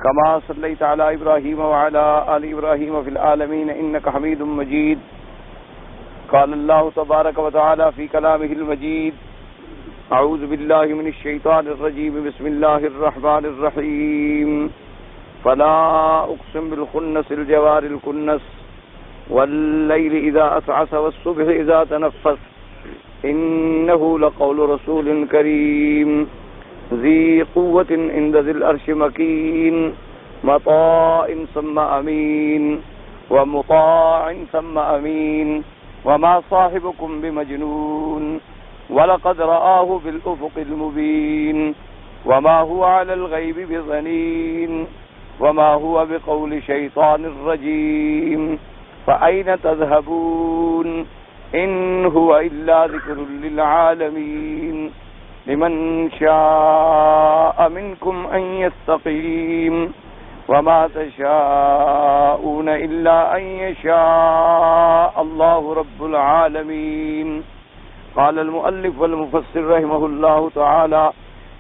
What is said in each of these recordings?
كما صليت على إبراهيم وعلى آل إبراهيم في العالمين إنك حميد مجيد. قال الله تبارك وتعالى في كلامه المجيد: أعوذ بالله من الشيطان الرجيم بسم الله الرحمن الرحيم فلا أقسم بالخنس الجوار الكنس والليل إذا أسعس والصبح إذا تنفس إنه لقول رسول كريم ذي قوة عند ذي العرش مكين مطاع ثم أمين ومطاع ثم أمين وما صاحبكم بمجنون ولقد رآه بالأفق المبين وما هو على الغيب بضنين وما هو بقول شيطان رجيم فأين تذهبون إن هو إلا ذكر للعالمين لمن شاء منكم أن يستقيم وما تشاءون إلا أن يشاء الله رب العالمين. قال المؤلف والمفسر رحمه الله تعالى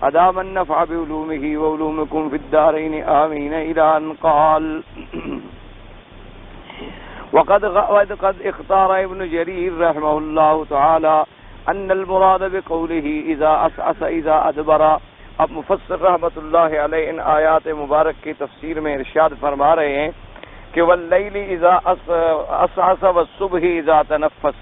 أدام النفع بعلومه وعلومكم في الدارين آمين إلى أن قال: وقد اختار ابن جرير رحمه الله تعالى ان المراد بقوله اذا اسعس اذا ادبر. اب مفسر رحمت اللہ علیہ ان آیات مبارک کی تفسیر میں ارشاد فرما رہے ہیں کہ واللیل اذا اسعس والصبح اذا تنفس.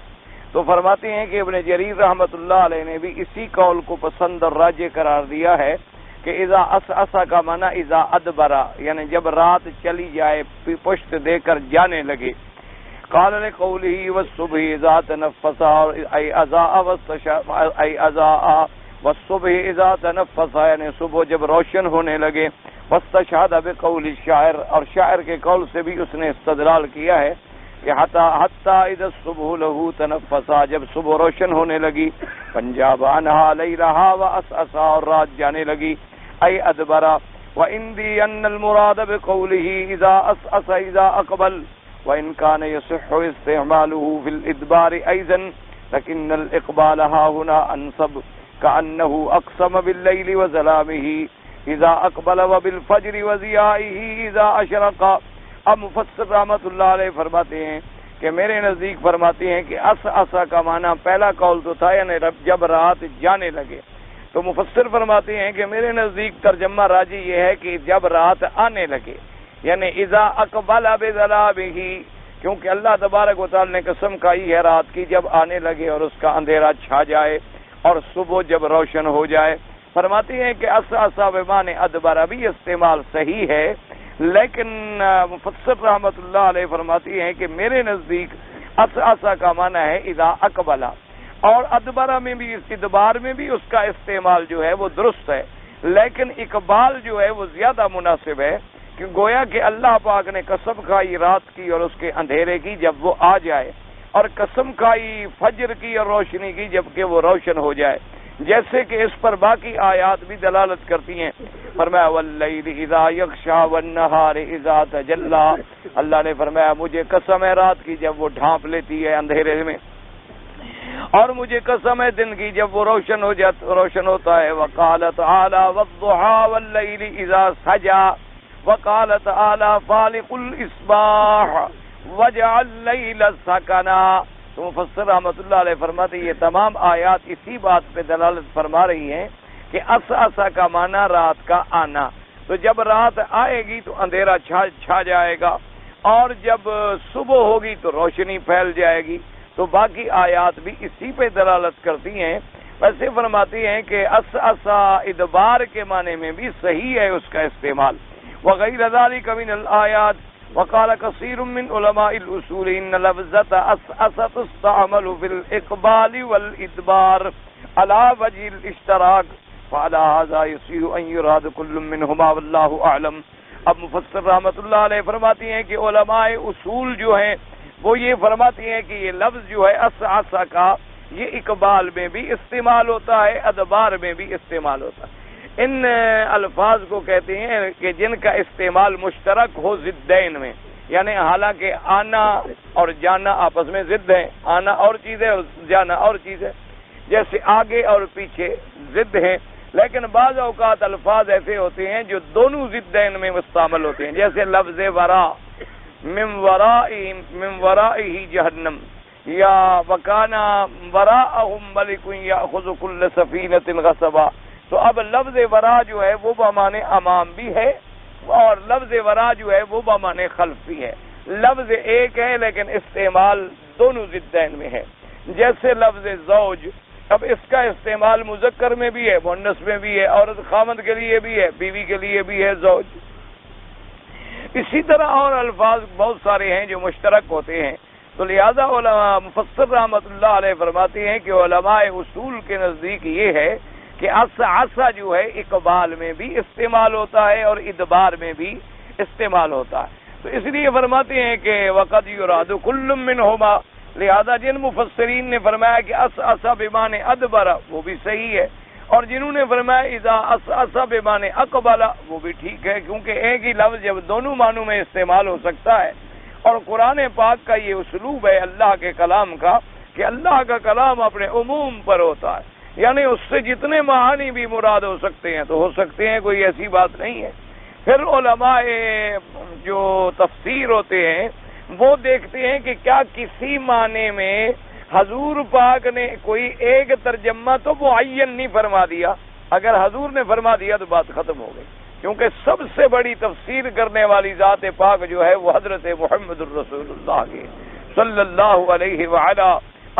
تو فرماتے ہیں کہ ابن جریر رحمت اللہ علیہ نے بھی اسی قول کو پسند اور راجح قرار دیا ہے کہ اذا اسعس کا معنی اذا ادبر، یعنی جب رات چلی جائے پشت دے کر جانے لگے. قال لقوله والصبح اذا تنفس ای اضاء والصبح اذا تنفس، یعنی صبح جب روشن ہونے لگے. واستشهد بقول الشاعر، اور شاعر کے قول سے بھی اس نے استدلال کیا ہے کہ حتی اذا الصبح له تنفسا، جب صبح روشن ہونے لگی. پنجاب عنها لیلها واسعسا، اور رات جانے لگی. ای ادبرا. وعندي ان المراد بقوله اذا اسعس اذا اقبل وإن كان يصح استعماله في الإدبار أيضا لكن الإقبال ها هنا أنسب كأنه أقسم بالليل وظلامه إذا أقبل وبالفجر وضيائه إذا أشرق. اب مفسر رحمت اللہ علیہ فرماتے ہیں کہ میرے نزدیک فرماتے ہیں کہ اسعسا کا معنی پہلا قول تو تھا یعنی جب رات جانے لگے. تو مفسر فرماتے ہیں کہ میرے نزدیک ترجمہ راجی یہ ہے کہ جب رات آنے لگے، یعنی اذا اقبل بظلامہ، کیونکہ اللہ تبارک و تعالی نے قسم کھائی ہے رات کی جب آنے لگے اور اس کا اندھیرا چھا جائے اور صبح جب روشن ہو جائے. فرماتے ہیں کہ اسعسا بمعنی ادبر بھی استعمال صحیح ہے، لیکن مفسر رحمت اللہ علیہ فرماتی ہیں کہ میرے نزدیک اسعسا کا معنی ہے اذا اقبل، اور ادبر میں بھی ادبار میں بھی اس کا استعمال جو ہے وہ درست ہے، لیکن اقبال جو ہے وہ زیادہ مناسب ہے کہ گویا کہ اللہ پاک نے قسم کھائی رات کی اور اس کے اندھیرے کی جب وہ آ جائے، اور قسم کھائی فجر کی اور روشنی کی جب کہ وہ روشن ہو جائے، جیسے کہ اس پر باقی آیات بھی دلالت کرتی ہیں. فرمایا واللیل اذا یغشا والنہار اذا تجلی، اللہ نے فرمایا مجھے قسم ہے رات کی جب وہ ڈھانپ لیتی ہے اندھیرے میں، اور مجھے قسم ہے دن کی جب وہ روشن ہوتا ہے. وقال تعالی والضحى واللیل اذا سجى وقال تعالی فالق الاصباح وجعل اللیل سکنا. تو مفسر رحمت اللہ علیہ فرماتے ہیں یہ تمام آیات اسی بات پہ دلالت فرما رہی ہیں کہ اسعسا کا معنی رات کا آنا. تو جب رات آئے گی تو اندھیرا چھا جائے گا، اور جب صبح ہوگی تو روشنی پھیل جائے گی. تو باقی آیات بھی اسی پہ دلالت کرتی ہیں. ویسے فرماتی ہیں کہ اسعسا ادبار کے معنی میں بھی صحیح ہے اس کا استعمال. وغیر ذلك من الآیات. وقال كثير من علماء الأصول إن لفظة أسعس تستعمل في الإقبال والإدبار على وجه الاشتراك فعلى هذا يصير أن يراد كل منهما والله أعلم. اب مفسر رحمت اللہ علیہ فرماتی ہیں کہ علماء اصول جو ہیں وہ یہ فرماتی ہیں کہ یہ لفظ جو ہے اسعسا کا یہ اقبال میں بھی استعمال ہوتا ہے، ادبار میں بھی استعمال ہوتا ہے. ان الفاظ کو کہتے ہیں کہ جن کا استعمال مشترک ہو ضدین میں، یعنی حالانکہ آنا اور جانا آپس میں ضد ہیں، آنا اور چیز ہے اور جانا اور چیز ہے. جیسے آگے اور پیچھے ضد ہیں لیکن بعض اوقات الفاظ ایسے ہوتے ہیں جو دونوں ضدین میں مستعمل ہوتے ہیں، جیسے لفظ ورا، من ورائہ جہنم، یا وکانا وراءہم ملک یاخذ کل سفینۃ غصبا۔ تو اب لفظ ورا جو ہے وہ بمعنی امام بھی ہے، اور لفظ ورا جو ہے وہ بمعنی خلف بھی ہے۔ لفظ ایک ہے لیکن استعمال دونوں ضدین میں ہے، جیسے لفظ زوج، اب اس کا استعمال مذکر میں بھی ہے، مؤنث میں بھی ہے، عورت خامد کے لیے بھی ہے، بیوی کے لیے بھی ہے زوج۔ اسی طرح اور الفاظ بہت سارے ہیں جو مشترک ہوتے ہیں، تو لہذا علماء مفسر رحمۃ اللہ علیہ فرماتے ہیں کہ علماء اصول کے نزدیک یہ ہے کہ عصا جو ہے اقبال میں بھی استعمال ہوتا ہے اور ادبار میں بھی استعمال ہوتا ہے، تو اس لیے فرماتے ہیں کہ وقد یراد کل منہما، لہذا جن مفسرین نے فرمایا کہ عصا بمعنی ادبر وہ بھی صحیح ہے، اور جنہوں نے فرمایا اذا عصا بمعنی اقبل وہ بھی ٹھیک ہے، کیونکہ ایک ہی لفظ جب دونوں معنوں میں استعمال ہو سکتا ہے۔ اور قرآن پاک کا یہ اسلوب ہے اللہ کے کلام کا کہ اللہ کا کلام اپنے عموم پر ہوتا ہے، یعنی اس سے جتنے معانی بھی مراد ہو سکتے ہیں تو ہو سکتے ہیں، کوئی ایسی بات نہیں ہے۔ پھر علماء جو تفسیر ہوتے ہیں وہ دیکھتے ہیں کہ کیا کسی معنی میں حضور پاک نے کوئی ایک ترجمہ تو معین نہیں فرما دیا، اگر حضور نے فرما دیا تو بات ختم ہو گئی، کیونکہ سب سے بڑی تفسیر کرنے والی ذات پاک جو ہے وہ حضرت محمد الرسول اللہ کی صلی اللہ علیہ وعلا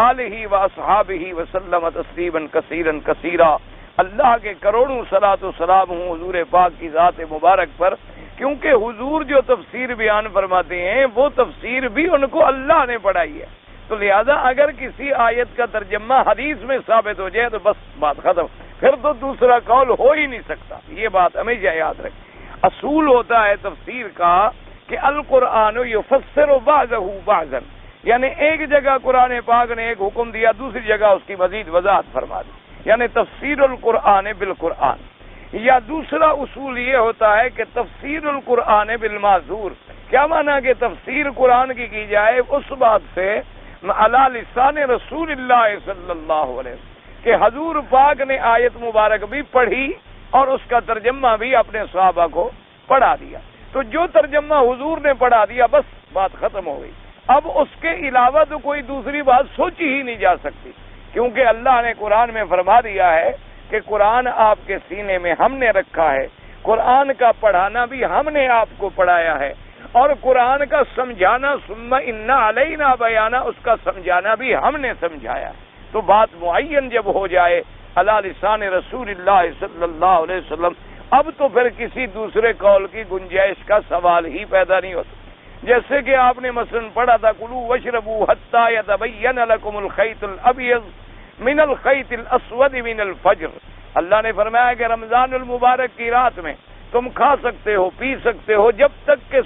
آلہ واصحابہ وسلم تسلیما کثیرا کثیرا۔ اللہ کے کروڑوں صلاۃ و سلام ہوں حضور پاک کی ذات مبارک پر، کیونکہ حضور جو تفسیر بیان فرماتے ہیں وہ تفسیر بھی ان کو اللہ نے پڑھائی ہے، تو لہذا اگر کسی آیت کا ترجمہ حدیث میں ثابت ہو جائے تو بس بات ختم، پھر تو دوسرا قول ہو ہی نہیں سکتا۔ یہ بات ہمیشہ یاد رکھیں، اصول ہوتا ہے تفسیر کا کہ القرآن یفسر بعضہ بعضا، یعنی ایک جگہ قرآن پاک نے ایک حکم دیا، دوسری جگہ اس کی مزید وضاحت فرما دی، یعنی تفسیر القرآن بالقرآن۔ یا دوسرا اصول یہ ہوتا ہے کہ تفسیر القرآن بالمعذور، کیا معنی کہ تفسیر قرآن کی جائے اس بات سے علی لسان رسول اللہ صلی اللہ علیہ وسلم کہ حضور پاک نے آیت مبارک بھی پڑھی اور اس کا ترجمہ بھی اپنے صحابہ کو پڑھا دیا، تو جو ترجمہ حضور نے پڑھا دیا بس بات ختم ہو گئی، اب اس کے علاوہ تو کوئی دوسری بات سوچی ہی نہیں جا سکتی، کیونکہ اللہ نے قرآن میں فرما دیا ہے کہ قرآن آپ کے سینے میں ہم نے رکھا ہے، قرآن کا پڑھانا بھی ہم نے آپ کو پڑھایا ہے، اور قرآن کا سمجھانا ثم ان علینا بیانا، اس کا سمجھانا بھی ہم نے سمجھایا، تو بات معین جب ہو جائے علی لسان رسول اللہ صلی اللہ علیہ وسلم، اب تو پھر کسی دوسرے قول کی گنجائش کا سوال ہی پیدا نہیں ہوتا۔ جیسے کہ آپ نے مثلا پڑھا تھا کلوا واشربوا حتی یتبین لکم الخیط الابیض من الخیط الاسود من الفجر، اللہ نے فرمایا کہ رمضان المبارک کی رات میں تم کھا سکتے ہو پی سکتے ہو جب تک کہ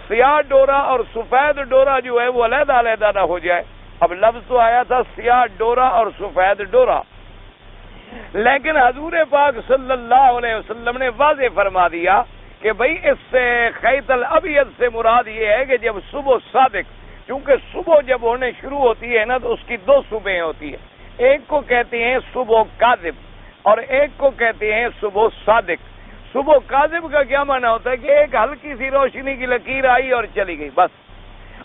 سیاہ ڈورا اور سفید ڈورا جو ہے وہ علیحدہ علیحدہ نہ ہو جائے۔ اب لفظ تو آیا تھا سیاہ ڈورا اور سفید ڈورا، لیکن حضور پاک صلی اللہ علیہ وسلم نے واضح فرما دیا کہ بھئی اس سے خیط الابیض سے مراد یہ ہے کہ جب صبح صادق، کیونکہ صبح جب ہونے شروع ہوتی ہے نا تو اس کی دو صبح ہوتی ہے، ایک کو کہتے ہیں صبح کاذب اور ایک کو کہتے ہیں صبح صادق۔ صبح کاذب کا کیا معنی ہوتا ہے کہ ایک ہلکی سی روشنی کی لکیر آئی اور چلی گئی بس،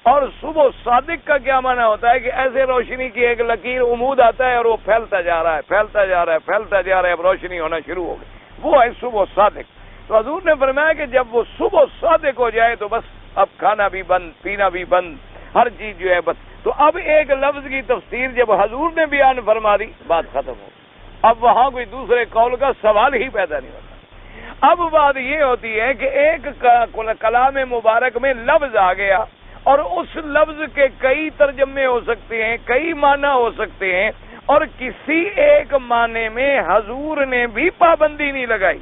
اور صبح صادق کا کیا معنی ہوتا ہے کہ ایسے روشنی کی ایک لکیر عمود آتا ہے اور وہ پھیلتا جا رہا ہے پھیلتا جا رہا ہے پھیلتا جا رہا ہے، اب روشنی ہونا شروع ہو گئی، وہ ہے صبح صادق۔ تو حضور نے فرمایا کہ جب وہ صبح صادق ہو جائے تو بس اب کھانا بھی بند، پینا بھی بند، ہر چیز جو ہے بس۔ تو اب ایک لفظ کی تفسیر جب حضور نے بیان فرما دی بات ختم ہو، اب وہاں کوئی دوسرے قول کا سوال ہی پیدا نہیں ہوتا۔ اب بات یہ ہوتی ہے کہ ایک کلام مبارک میں لفظ آ گیا اور اس لفظ کے کئی ترجمے ہو سکتے ہیں، کئی معنی ہو سکتے ہیں، اور کسی ایک معنی میں حضور نے بھی پابندی نہیں لگائی،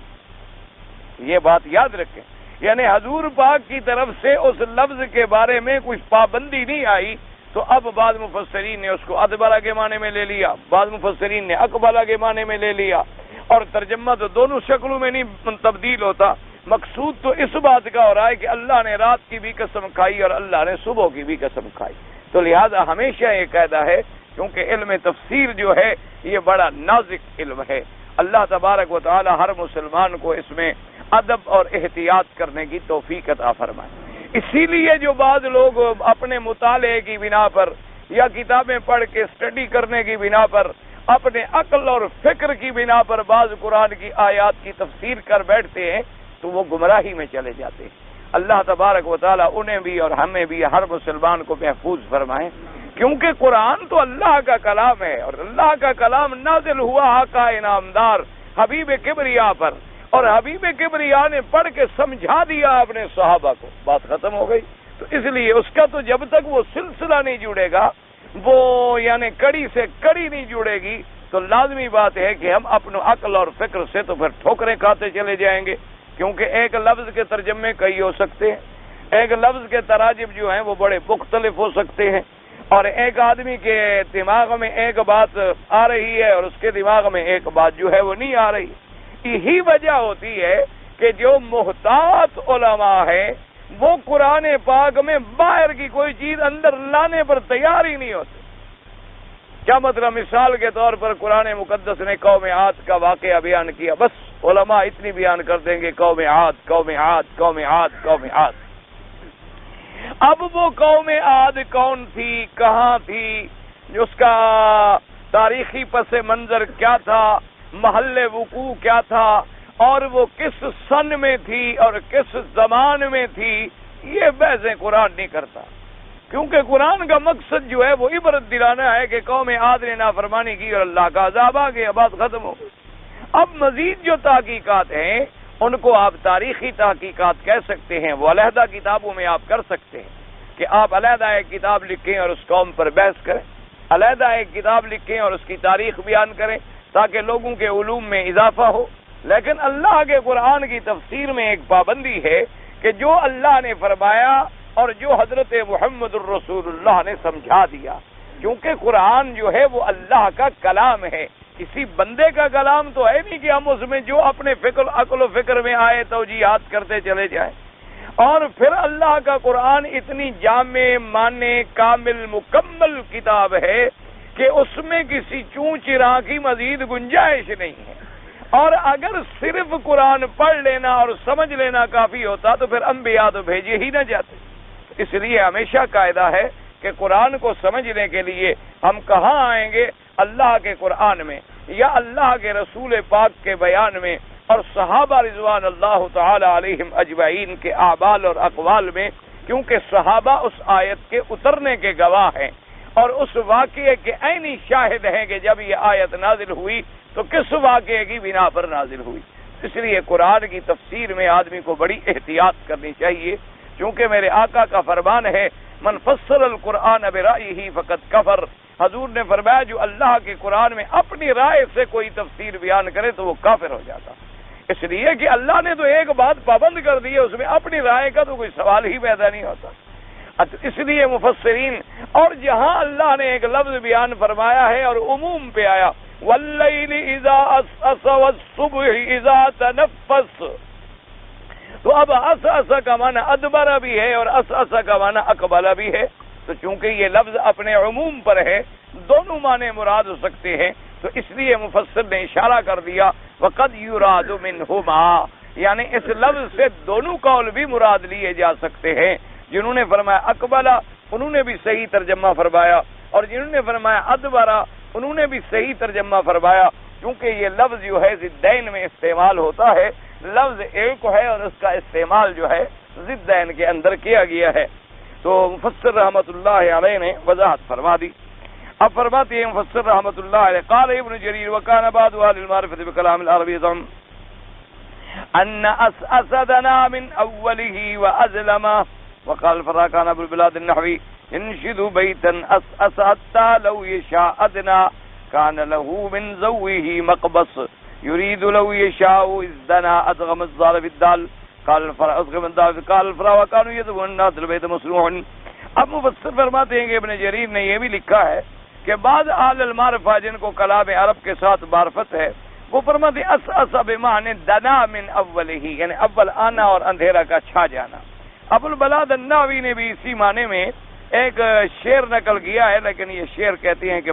یہ بات یاد رکھیں، یعنی حضور پاک کی طرف سے اس لفظ کے بارے میں کچھ پابندی نہیں آئی، تو اب بعض مفسرین نے اس کو ادبرہ کے معنی میں لے لیا، بعض مفسرین نے اقبلہ کے معنی میں لے لیا، اور ترجمہ تو دونوں شکلوں میں نہیں تبدیل ہوتا۔ مقصود تو اس بات کا ہو رہا ہے کہ اللہ نے رات کی بھی قسم کھائی اور اللہ نے صبح کی بھی قسم کھائی، تو لہذا ہمیشہ یہ قاعدہ ہے، کیونکہ علم تفسیر جو ہے یہ بڑا نازک علم ہے، اللہ تبارک و تعالی ہر مسلمان کو اس میں ادب اور احتیاط کرنے کی توفیق عطا فرمائے۔ اسی لیے جو بعض لوگ اپنے مطالعے کی بنا پر یا کتابیں پڑھ کے اسٹڈی کرنے کی بنا پر اپنے عقل اور فکر کی بنا پر بعض قرآن کی آیات کی تفسیر کر بیٹھتے ہیں تو وہ گمراہی میں چلے جاتے ہیں۔ اللہ تبارک و تعالی انہیں بھی اور ہمیں بھی ہر مسلمان کو محفوظ فرمائے، کیونکہ قرآن تو اللہ کا کلام ہے، اور اللہ کا کلام نازل ہوا آقا انعامدار حبیب کبریا پر، اور حبیب کبریا نے پڑھ کے سمجھا دیا اپنے صحابہ کو، بات ختم ہو گئی۔ تو اس لیے اس کا تو جب تک وہ سلسلہ نہیں جڑے گا، وہ یعنی کڑی سے کڑی نہیں جڑے گی، تو لازمی بات ہے کہ ہم اپنے عقل اور فکر سے تو پھر ٹھوکریں کھاتے چلے جائیں گے، کیونکہ ایک لفظ کے ترجمے کئی ہو سکتے ہیں، ایک لفظ کے تراجم جو ہیں وہ بڑے مختلف ہو سکتے ہیں، اور ایک آدمی کے دماغ میں ایک بات آ رہی ہے اور اس کے دماغ میں ایک بات جو ہے وہ نہیں آ رہی۔ یہی وجہ ہوتی ہے کہ جو محتاط علماء ہیں وہ قرآن پاک میں باہر کی کوئی چیز اندر لانے پر تیار ہی نہیں ہوتے۔ کیا مطلب؟ مثال کے طور پر قرآن مقدس نے قوم عاد کا واقعہ بیان کیا، بس علماء اتنی بیان کر دیں گے قوم عاد قوم عاد قوم عاد قوم عاد۔ اب وہ قوم عاد کون تھی، کہاں تھی، اس کا تاریخی پس منظر کیا تھا، محل وقوع کیا تھا، اور وہ کس سن میں تھی اور کس زمان میں تھی، یہ بحثیں قرآن نہیں کرتا، کیونکہ قرآن کا مقصد جو ہے وہ عبرت دلانا ہے کہ قوم عاد نے نافرمانی کی اور اللہ کا عذاب آ گیا، بات ختم ہو گئی۔ اب مزید جو تحقیقات ہیں ان کو آپ تاریخی تحقیقات کہہ سکتے ہیں، وہ علیحدہ کتابوں میں آپ کر سکتے ہیں کہ آپ علیحدہ ایک کتاب لکھیں اور اس قوم پر بحث کریں، علیحدہ ایک کتاب لکھیں اور اس کی تاریخ بیان کریں تاکہ لوگوں کے علوم میں اضافہ ہو۔ لیکن اللہ کے قرآن کی تفسیر میں ایک پابندی ہے کہ جو اللہ نے فرمایا اور جو حضرت محمد الرسول اللہ نے سمجھا دیا، کیونکہ قرآن جو ہے وہ اللہ کا کلام ہے، کسی بندے کا کلام تو ہے نہیں کہ ہم اس میں جو اپنے عقل و فکر میں آئے توجیہات کرتے چلے جائیں۔ اور پھر اللہ کا قرآن اتنی جامع معنی کامل مکمل کتاب ہے کہ اس میں کسی چون چرا کی مزید گنجائش نہیں ہے، اور اگر صرف قرآن پڑھ لینا اور سمجھ لینا کافی ہوتا تو پھر انبیاء تو بھیجے ہی نہ جاتے۔ اس لیے ہمیشہ قاعدہ ہے کہ قرآن کو سمجھنے کے لیے ہم کہاں آئیں گے؟ اللہ کے قرآن میں یا اللہ کے رسول پاک کے بیان میں اور صحابہ رضوان اللہ تعالی علیہم اجمعین کے اعمال اور اقوال میں، کیونکہ صحابہ اس آیت کے اترنے کے گواہ ہیں اور اس واقعے کے عینی شاہد ہیں کہ جب یہ آیت نازل ہوئی تو کس واقعے کی بنا پر نازل ہوئی۔ اس لیے قرآن کی تفسیر میں آدمی کو بڑی احتیاط کرنی چاہیے، کیونکہ میرے آقا کا فرمان ہے من فسر القرآن برائیہ فقد کفر۔ حضور نے فرمایا جو اللہ کے قرآن میں اپنی رائے سے کوئی تفسیر بیان کرے تو وہ کافر ہو جاتا، اس لیے کہ اللہ نے تو ایک بات پابند کر دی ہے، اس میں اپنی رائے کا تو کوئی سوال ہی پیدا نہیں ہوتا۔ اس لیے مفسرین، اور جہاں اللہ نے ایک لفظ بیان فرمایا ہے اور عموم پہ آیا واللیل اذا عسعس والصبح اذا تنفس، تو اب عسعس کا معنی ادبر بھی ہے اور عسعس کا معنی اقبل بھی ہے، تو چونکہ یہ لفظ اپنے عموم پر ہے دونوں معنی مراد ہو سکتے ہیں، تو اس لیے مفسر نے اشارہ کر دیا وقد یراد منہما، یعنی اس لفظ سے دونوں قول بھی مراد لیے جا سکتے ہیں۔ جنہوں نے فرمایا اقبلا انہوں نے بھی صحیح ترجمہ فرمایا، اور جنہوں نے فرمایا ادبرا انہوں نے بھی صحیح ترجمہ فرمایا، کیونکہ یہ لفظ جو ہے ضدین میں استعمال ہوتا ہے، لفظ ایک ہے اور اس کا استعمال جو ہے ضدین کے اندر کیا گیا ہے۔ تو مفسر رحمت اللہ علیہ نے وضاحت فرما دی۔ اب فرماتے ہیں مفسر رحمت اللہ علیہ قال ابن جریر وكان بعض اهل المعرفة بكلام العربي ضم ان اسعدنا من اوله وازلمه، وقال الفراء كان ابو البلاد النحوي ينشد بيتا اسعس حتى لو يشاء ادنى كان له من زوه مقبس يريد لو يشاء ازدنا ادغم الظال في الدال قال الفراء ادغم الدال قال الفراء وكانوا يذبون الناس البيت مسروع۔ اب مفسر فرماتے ہیں کہ ابن جریر نے یہ بھی لکھا ہے کہ بعض اہل المعرفہ جن کو کلام عرب کے ساتھ معرفت ہے وہ فرماتے اسعس بمعنی دنا من اولہ، یعنی اول آنا اور اندھیرا کا چھا جانا۔ ابو البلاد النحوی نے بھی اسی معنی میں ایک شعر نقل کیا ہے، لیکن یہ شعر کہتے ہیں کہ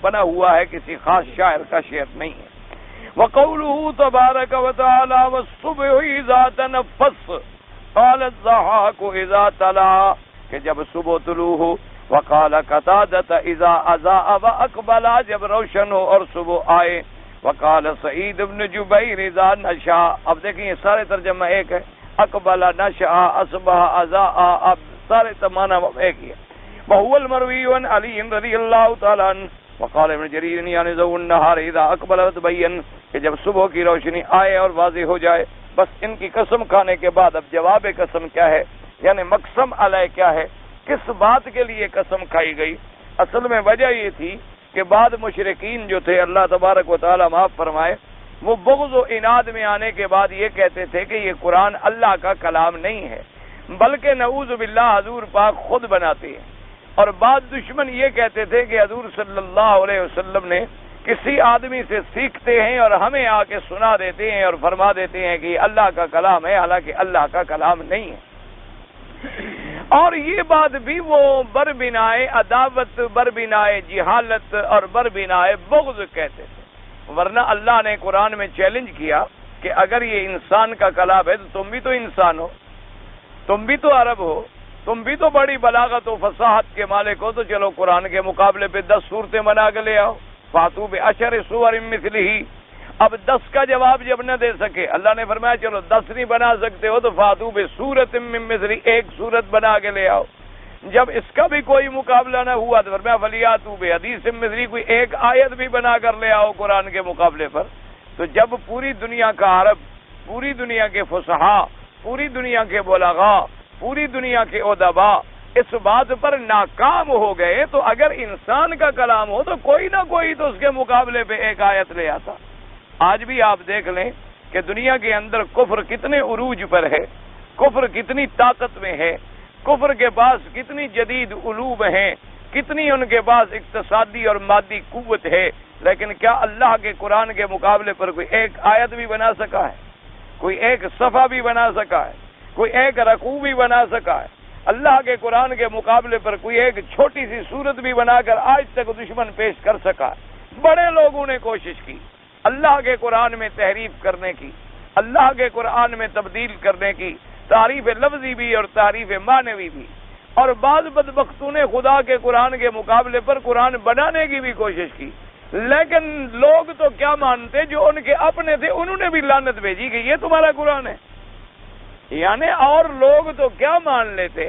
بنا ہوا ہے، کسی خاص شاعر کا شعر نہیں ہے۔ وقوله تبارک وتعالی والصبح اذا تنفس قال الضحاک اذا طلع کہ جب صبح طلوع ہو، وقال قتادہ اذا اضاء واقبل جب روشن ہو اور صبح آئے، وقال سعید بن جبیر اذا نشا. اب دیکھیں یہ سارے ترجمہ ایک ہے، اقبل، نشا، اصبح، اضاء، اب سارے تمانا ایک ہی ہے. وهو المروی عن علی رضی اللہ تعالی عنہ وقال ابن جریر یعنی ذو النہار اذا اقبل وتبین کہ جب صبح کی روشنی آئے اور واضح ہو جائے. بس ان کی قسم کھانے کے بعد اب جواب قسم کیا ہے، یعنی مقسم علیہ کیا ہے، کس بات کے لیے قسم کھائی گئی. اصل میں وجہ یہ تھی کہ بعد مشرکین جو تھے، اللہ تبارک و تعالی معاف فرمائے، وہ بغض و عناد میں آنے کے بعد یہ کہتے تھے کہ یہ قرآن اللہ کا کلام نہیں ہے بلکہ نعوذ باللہ حضور پاک خود بناتے ہیں. اور بعض دشمن یہ کہتے تھے کہ حضور صلی اللہ علیہ وسلم نے کسی آدمی سے سیکھتے ہیں اور ہمیں آ کے سنا دیتے ہیں اور فرما دیتے ہیں کہ یہ اللہ کا کلام ہے، حالانکہ اللہ کا کلام نہیں ہے. اور یہ بات بھی وہ بربنائے عداوت، بربنائے جہالت اور بربنائے بغض کہتے تھے. ورنہ اللہ نے قرآن میں چیلنج کیا کہ اگر یہ انسان کا کلام ہے تو تم بھی تو انسان ہو، تم بھی تو عرب ہو، تم بھی تو بڑی بلاغت و فصاحت کے مالک ہو، تو چلو قرآن کے مقابلے پہ 10 صورتیں بنا کے لے آؤ. فاتو بعشر سور مثلہ. اب 10 کا جواب جب نہ دے سکے، اللہ نے فرمایا چلو 10 نہیں بنا سکتے ہو تو فاتو بسورۃ من مثلہ، ایک سورت بنا کے لے آؤ. جب اس کا بھی کوئی مقابلہ نہ ہوا تو فرمایا فلیاتوا بحدیث مثلہ، کوئی ایک آیت بھی بنا کر لے آؤ قرآن کے مقابلے پر. تو جب پوری دنیا کا عرب، پوری دنیا کے فصحاء، پوری دنیا کے بلغاء، پوری دنیا کے ادباء اس بات پر ناکام ہو گئے، تو اگر انسان کا کلام ہو تو کوئی نہ کوئی تو اس کے مقابلے پہ ایک آیت لے آتا. آج بھی آپ دیکھ لیں کہ دنیا کے اندر کفر کتنے عروج پر ہے، کفر کتنی طاقت میں ہے، کفر کے پاس کتنی جدید علوم ہیں، کتنی ان کے پاس اقتصادی اور مادی قوت ہے، لیکن کیا اللہ کے قرآن کے مقابلے پر کوئی ایک آیت بھی بنا سکا ہے، کوئی ایک صفحہ بھی بنا سکا ہے، کوئی ایک رکوع بھی بنا سکا ہے؟ اللہ کے قرآن کے مقابلے پر کوئی ایک چھوٹی سی صورت بھی بنا کر آج تک دشمن پیش کر سکا ہے؟ بڑے لوگوں نے کوشش کی اللہ کے قرآن میں تحریف کرنے کی، اللہ کے قرآن میں تبدیل کرنے کی، تعریف لفظی بھی اور تعریف معنوی بھی. اور بعض بدبختوں نے خدا کے قرآن کے مقابلے پر قرآن بنانے کی بھی کوشش کی، لیکن لوگ تو کیا مانتے، جو ان کے اپنے تھے انہوں نے بھی لعنت بھیجی کہ یہ تمہارا قرآن ہے. یعنی اور لوگ تو کیا مان لیتے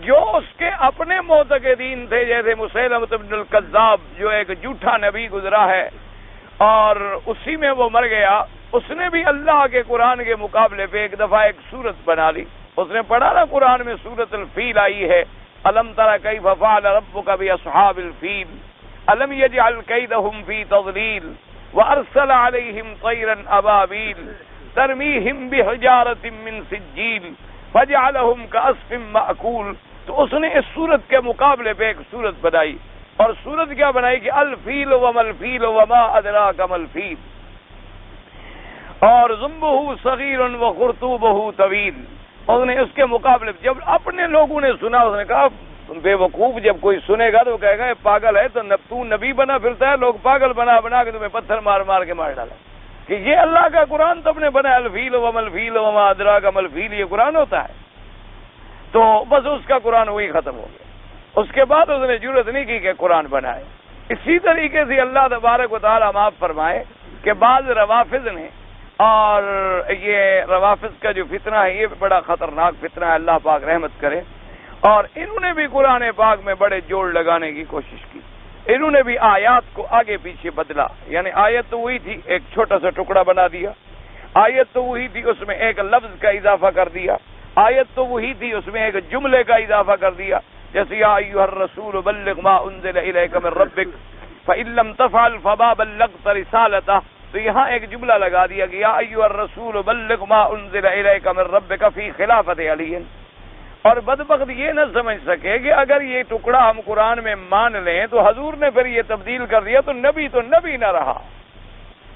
جو اس کے اپنے معتقدین تھے، جیسے مسیلمۃ بن الکذاب جو ایک جھوٹا نبی گزرا ہے اور اسی میں وہ مر گیا، اس نے بھی اللہ کے قرآن کے مقابلے پہ ایک دفعہ ایک سورت بنا لی. اس نے پڑھا نا قرآن میں سورت الفیل آئی ہے، الم تر کیف فعل ربک باصحاب الفیل الم یجعل کیدہم فی تضلیل وارسل علیہم طیرا ابابیل ترمیہم بحجارۃ من سجیل فجعلہم کعصف مأکول. تو اس نے اس صورت کے مقابلے پہ ایک صورت بنائی، اور صورت کیا بنائی کہ الفیل وما الفیل وما ادراک ما الفیل، اور ذنبہ صغیر وخرطوبہ طویل. اس نے اس کے مقابلے جب اپنے لوگوں نے سنا، اس نے کہا بے وقوف، جب کوئی سنے گا تو کہے گا یہ پاگل ہے، تو نبی بنا پھرتا ہے، لوگ پاگل بنا بنا کے تمہیں پتھر مار مار کے مار ڈالا کہ یہ اللہ کا قرآن تم نے بنا، الفیل وما الفیل وما ادراک ما الفیل، یہ قرآن ہوتا ہے. تو بس اس کا قرآن وہی ختم ہو گیا. اس کے بعد اس نے ضرورت نہیں کی کہ قرآن بنائے. اسی طریقے سے اللہ تبارک و تعالی معاف فرمائے کہ بعض روافض نے، اور یہ روافض کا جو فتنہ ہے یہ بڑا خطرناک فتنہ ہے، اللہ پاک رحمت کرے. اور انہوں نے بھی قرآن پاک میں بڑے جوڑ لگانے کی کوشش کی، انہوں نے بھی آیات کو آگے پیچھے بدلا. یعنی آیت تو وہی تھی، ایک چھوٹا سا ٹکڑا بنا دیا. آیت تو وہی تھی، اس میں ایک لفظ کا اضافہ کر دیا. آیت تو وہی تھی، اس میں ایک جملے کا اضافہ کر دیا، جیسے یا ایھا الرسول بلغ ما انزل الیک من ربک فإن لم تفعل فما بلغت رسالتہ. تو یہاں ایک جملہ لگا دیا کہ یا ایھا الرسول بلغ ما انزل الیک من ربک فی خلافت علی. اور بدبخت یہ نہ سمجھ سکے کہ اگر یہ ٹکڑا ہم قرآن میں مان لیں تو حضور نے پھر یہ تبدیل کر دیا تو نبی نہ رہا.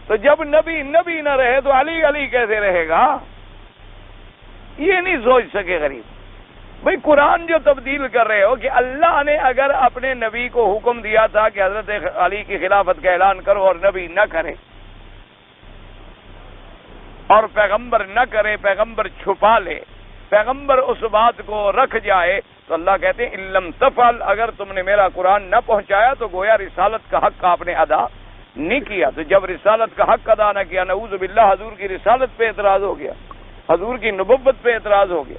تو جب نبی نہ رہے تو علی کیسے رہے گا؟ یہ نہیں سوچ سکے غریب. بھئی قرآن جو تبدیل کر رہے ہو کہ اللہ نے اگر اپنے نبی کو حکم دیا تھا کہ حضرت علی کی خلافت کا اعلان کرو اور نبی نہ کرے، اور پیغمبر نہ کرے، پیغمبر چھپا لے، پیغمبر اس بات کو رکھ جائے، تو اللہ کہتے ہیں اِلَّمْ تَفْعَلْ، اگر تم نے میرا قرآن نہ پہنچایا تو گویا رسالت کا حق آپ نے ادا نہیں کیا۔ تو جب رسالت کا حق ادا نہ کیا، نعوذ باللہ حضور کی رسالت پہ اعتراض ہو گیا، حضور کی نبوت پہ اعتراض ہو گیا۔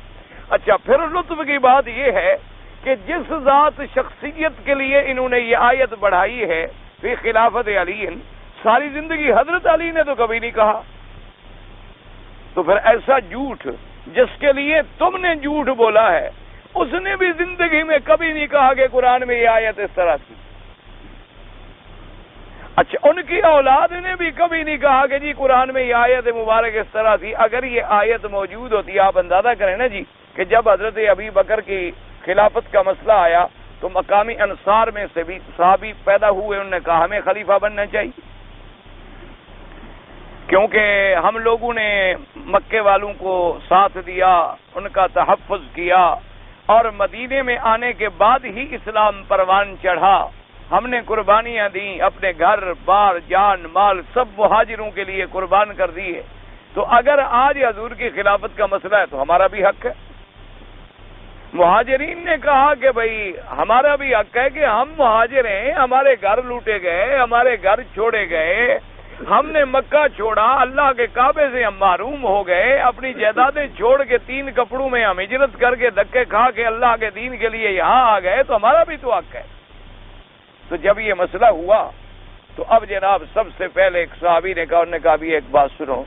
اچھا، پھر لطف کی بات یہ ہے کہ جس ذات شخصیت کے لیے انہوں نے یہ آیت بڑھائی ہے فی خلافت علی، ساری زندگی حضرت علی نے تو کبھی نہیں کہا، تو پھر ایسا جھوٹ جس کے لیے تم نے جھوٹ بولا ہے، اس نے بھی زندگی میں کبھی نہیں کہا کہ قرآن میں یہ آیت اس طرح تھی۔ اچھا، ان کی اولاد نے بھی کبھی نہیں کہا کہ جی قرآن میں یہ آیت مبارک اس طرح تھی۔ اگر یہ آیت موجود ہوتی، آپ اندازہ کریں نا جی کہ جب حضرت ابی بکر کی خلافت کا مسئلہ آیا تو مقامی انصار میں سے بھی صحابی پیدا ہوئے، انہوں نے کہا ہمیں خلیفہ بننا چاہیے، کیونکہ ہم لوگوں نے مکے والوں کو ساتھ دیا، ان کا تحفظ کیا، اور مدینے میں آنے کے بعد ہی اسلام پروان چڑھا، ہم نے قربانیاں دیں، اپنے گھر بار جان مال سب مہاجروں کے لیے قربان کر دیے، تو اگر آج حضور کی خلافت کا مسئلہ ہے تو ہمارا بھی حق ہے۔ مہاجرین نے کہا کہ بھئی ہمارا بھی حق ہے کہ ہم مہاجر ہیں، ہمارے گھر لوٹے گئے، ہمارے گھر چھوڑے گئے، ہم نے مکہ چھوڑا، اللہ کے کعبے سے ہم محروم ہو گئے، اپنی جائیدادیں چھوڑ کے 3 کپڑوں میں ہم ہجرت کر کے دھکے کھا کے اللہ کے دین کے لیے یہاں آ گئے، تو ہمارا بھی تو حق ہے۔ تو جب یہ مسئلہ ہوا تو اب جناب سب سے پہلے ایک صحابی نے کہا، انہوں نے کہا بھی ایک بات سنو،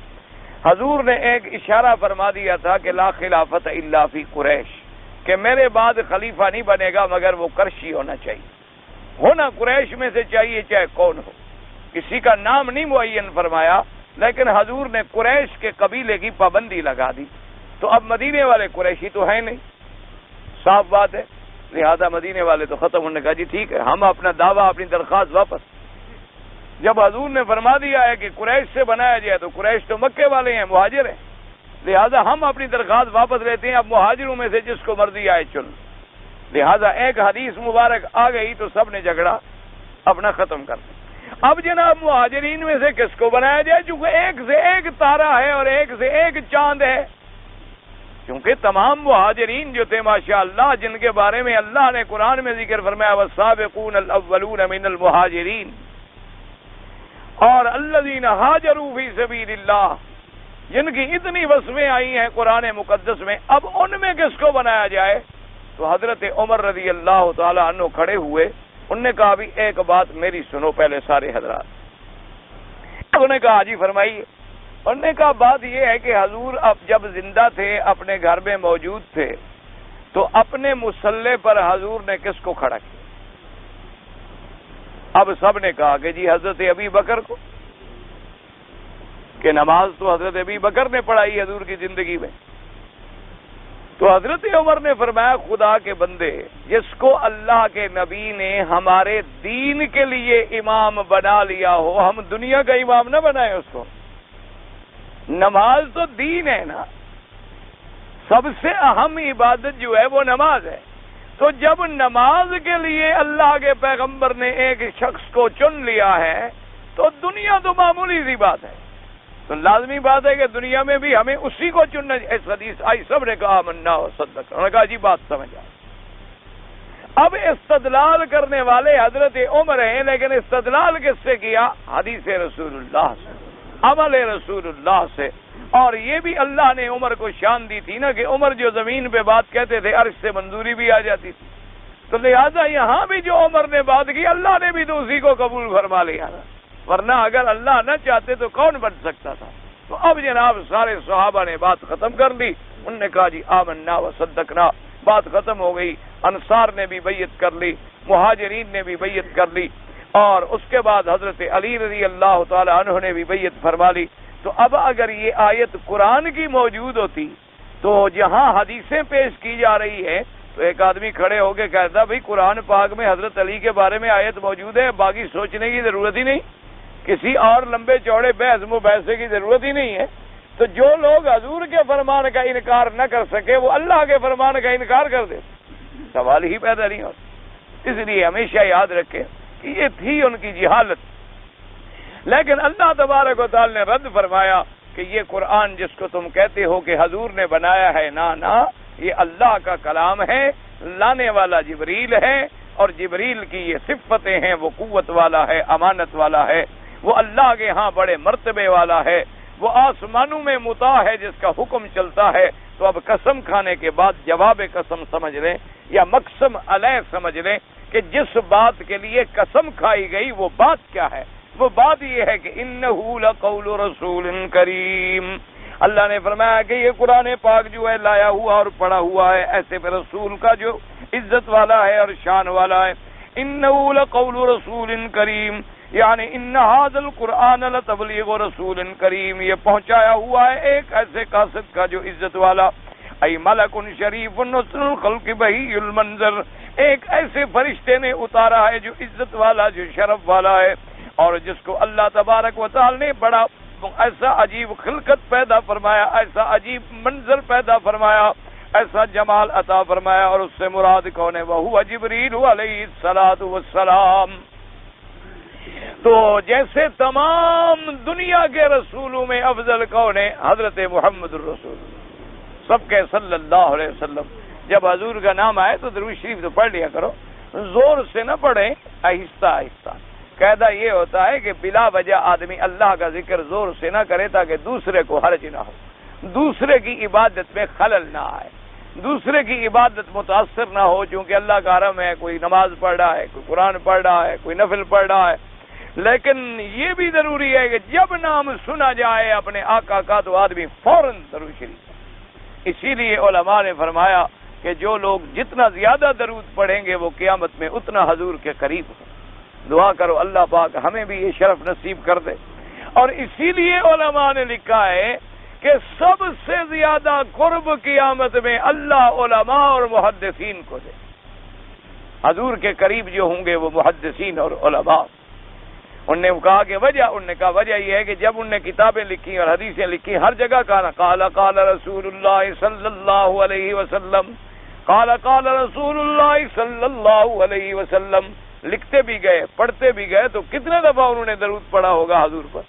حضور نے ایک اشارہ فرما دیا تھا کہ لا خلافت الا فی قریش، کہ میرے بعد خلیفہ نہیں بنے گا مگر وہ قرشی ہونا چاہیے، ہونا قریش میں سے چاہیے چاہے کون ہو، کسی کا نام نہیں معین فرمایا، لیکن حضور نے قریش کے قبیلے کی پابندی لگا دی۔ تو اب مدینے والے قریشی تو ہیں نہیں، صاف بات ہے، لہذا مدینے والے تو ختم، انہوں نے کہا جی ٹھیک ہے، ہم اپنا دعویٰ اپنی درخواست واپس۔ جب حضور نے فرما دیا ہے کہ قریش سے بنایا جائے تو قریش تو مکے والے ہیں، مہاجر ہیں، لہذا ہم اپنی درخواست واپس لیتے ہیں، اب مہاجروں میں سے جس کو مرضی آئے چن۔ لہذا ایک حدیث مبارک آ گئی تو سب نے جھگڑا اپنا ختم کر دیا۔ اب جناب مہاجرین میں سے کس کو بنایا جائے، چونکہ ایک سے ایک تارا ہے اور ایک سے ایک چاند ہے، کیونکہ تمام مہاجرین جو تھے ماشاءاللہ، جن کے بارے میں اللہ نے قرآن میں ذکر فرمایا والسابقون الاولون من المہاجرین اور الذین ہاجروا فی سبیل اللہ، جن کی اتنی وصفیں آئی ہیں قرآن مقدس میں، اب ان میں کس کو بنایا جائے؟ تو حضرت عمر رضی اللہ تعالی عنہ کھڑے ہوئے، انہوں نے کہا بھی ایک بات میری سنو پہلے سارے حضرات۔ انہوں نے کہا جی فرمائیے۔ انہوں نے کہا بات یہ ہے کہ حضور اب جب زندہ تھے، اپنے گھر میں موجود تھے، تو اپنے مصلی پر حضور نے کس کو کھڑا کیا؟ اب سب نے کہا کہ جی حضرت ابی بکر کو، کہ نماز تو حضرت ابی بکر نے پڑھائی حضور کی زندگی میں۔ تو حضرت عمر نے فرمایا خدا کے بندے، جس کو اللہ کے نبی نے ہمارے دین کے لیے امام بنا لیا ہو، ہم دنیا کا امام نہ بنائے اس کو۔ نماز تو دین ہے نا، سب سے اہم عبادت جو ہے وہ نماز ہے۔ تو جب نماز کے لیے اللہ کے پیغمبر نے ایک شخص کو چن لیا ہے تو دنیا تو معمولی سی بات ہے، تو لازمی بات ہے کہ دنیا میں بھی ہمیں اسی کو چننا۔ اس حدیث آئی، سب نے کہا آمنا و صدقنا، انہوں نے کہا جی بات سمجھ آ۔ اب استدلال کرنے والے حضرت عمر ہیں، لیکن استدلال کس سے کیا؟ حدیث رسول اللہ سے، عمل رسول اللہ سے۔ اور یہ بھی اللہ نے عمر کو شان دی تھی نا کہ عمر جو زمین پہ بات کہتے تھے عرش سے منظوری بھی آ جاتی تھی، تو لہذا یہاں بھی جو عمر نے بات کی اللہ نے بھی تو اسی کو قبول فرما لیا نا، ورنہ اگر اللہ نہ چاہتے تو کون بن سکتا تھا؟ تو اب جناب سارے صحابہ نے بات ختم کر لی، انہوں نے کہا جی آمنا و صدقنا، بات ختم ہو گئی۔ انصار نے بھی بیعت کر لی، مہاجرین نے بھی بیعت کر لی، اور اس کے بعد حضرت علی رضی اللہ تعالی عنہ نے بھی بیعت فرما لی۔ تو اب اگر یہ آیت قرآن کی موجود ہوتی تو جہاں حدیثیں پیش کی جا رہی ہے تو ایک آدمی کھڑے ہو کے کہتا بھئی قرآن پاک میں حضرت علی کے بارے میں آیت موجود ہے، باقی سوچنے کی ضرورت ہی نہیں، کسی اور لمبے چوڑے بحث مباحثے کی ضرورت ہی نہیں ہے۔ تو جو لوگ حضور کے فرمان کا انکار نہ کر سکے وہ اللہ کے فرمان کا انکار کر دے، سوال ہی پیدا نہیں ہوتا۔ اس لیے ہمیشہ یاد رکھیں کہ یہ تھی ان کی جہالت، لیکن اللہ تبارک و تعالی نے رد فرمایا کہ یہ قرآن جس کو تم کہتے ہو کہ حضور نے بنایا ہے، نا یہ اللہ کا کلام ہے، لانے والا جبریل ہے، اور جبریل کی یہ صفتیں ہیں، وہ قوت والا ہے، امانت والا ہے، وہ اللہ کے ہاں بڑے مرتبے والا ہے، وہ آسمانوں میں مطاع ہے جس کا حکم چلتا ہے۔ تو اب قسم کھانے کے بعد جواب قسم سمجھ لیں یا مقسم علیہ سمجھ لیں کہ جس بات کے لیے قسم کھائی گئی وہ بات کیا ہے؟ وہ بات یہ ہے کہ انہ لقول رسول کریم، اللہ نے فرمایا کہ یہ قرآن پاک جو ہے لایا ہوا اور پڑھا ہوا ہے ایسے پہ رسول کا جو عزت والا ہے اور شان والا ہے۔ انہ لقول رسول کریم، یعنی ان ھذا القرآن لتبلیغ رسول کریم، یہ پہنچایا ہوا ہے ایک ایسے قاصد کا جو عزت والا، ای ملک شریف نصر الخلق بہی المنظر، ایک ایسے فرشتے نے اتارا ہے جو عزت والا، جو شرف والا ہے، اور جس کو اللہ تبارک و تعالی نے بڑا ایسا عجیب خلقت پیدا فرمایا، ایسا عجیب منظر پیدا فرمایا، ایسا جمال عطا فرمایا، اور اس سے مراد کون ہے؟ وہو جبریل علیہ الصلوۃ والسلام۔ تو جیسے تمام دنیا کے رسولوں میں افضل کون ہے؟ حضرت محمد الرسول سب کے صلی اللہ علیہ وسلم۔ جب حضور کا نام آئے تو درود شریف تو پڑھ لیا کرو، زور سے نہ پڑھیں، آہستہ آہستہ۔ قاعدہ یہ ہوتا ہے کہ بلا وجہ آدمی اللہ کا ذکر زور سے نہ کرے تاکہ دوسرے کو حرج نہ ہو، دوسرے کی عبادت میں خلل نہ آئے، دوسرے کی عبادت متاثر نہ ہو، چونکہ اللہ کا حرم ہے، کوئی نماز پڑھ رہا ہے، کوئی قرآن پڑھ رہا ہے، کوئی نفل پڑھ رہا ہے، لیکن یہ بھی ضروری ہے کہ جب نام سنا جائے اپنے آقا کا تو آدمی فوراً درود شریف۔ اسی لیے علماء نے فرمایا کہ جو لوگ جتنا زیادہ درود پڑھیں گے وہ قیامت میں اتنا حضور کے قریب ہو۔ دعا کرو اللہ پاک ہمیں بھی یہ شرف نصیب کر دے۔ اور اسی لیے علماء نے لکھا ہے کہ سب سے زیادہ قرب قیامت میں اللہ علماء اور محدثین کو دے۔ حضور کے قریب جو ہوں گے وہ محدثین اور علماء۔ انہوں نے کہا کہ وجہ یہ ہے کہ جب انہوں نے کتابیں لکھی اور حدیثیں لکھی، ہر جگہ کہا قال رسول اللہ صلی اللہ علیہ وسلم، قال رسول اللہ صلی اللہ علیہ وسلم، لکھتے بھی گئے، پڑھتے بھی گئے، تو کتنے دفعہ انہوں نے درود پڑھا ہوگا حضور پر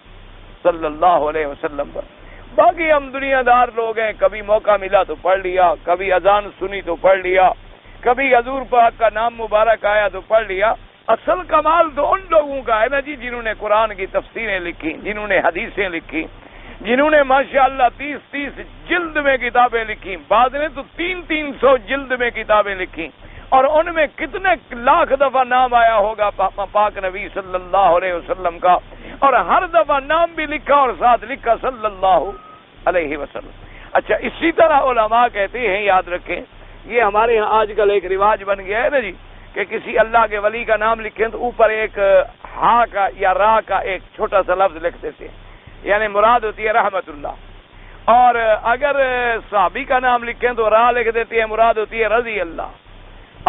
صلی اللہ علیہ وسلم پر۔ باقی ہم دنیا دار لوگ ہیں، کبھی موقع ملا تو پڑھ لیا، کبھی اذان سنی تو پڑھ لیا، کبھی حضور پاک کا نام مبارک آیا تو پڑھ لیا۔ اصل کمال تو ان لوگوں کا ہے نا جی جنہوں نے قرآن کی تفسیریں لکھی، جنہوں نے حدیثیں لکھی، جنہوں نے ماشاءاللہ 30 جلد میں کتابیں لکھی، بعد نے تو 300 جلد میں کتابیں لکھی، اور ان میں کتنے لاکھ دفعہ نام آیا ہوگا پاک نبی صلی اللہ علیہ وسلم کا، اور ہر دفعہ نام بھی لکھا اور ساتھ لکھا صلی اللہ علیہ وسلم۔ اچھا، اسی طرح علماء کہتے ہیں، یاد رکھیں، یہ ہمارے ہاں آج کل ایک رواج بن گیا ہے نا جی کہ کسی اللہ کے ولی کا نام لکھیں تو اوپر ایک ہا کا یا را کا ایک چھوٹا سا لفظ لکھ دیتے ہیں، یعنی مراد ہوتی ہے رحمت اللہ، اور اگر صحابی کا نام لکھیں تو را لکھ دیتے ہیں، مراد ہوتی ہے رضی اللہ،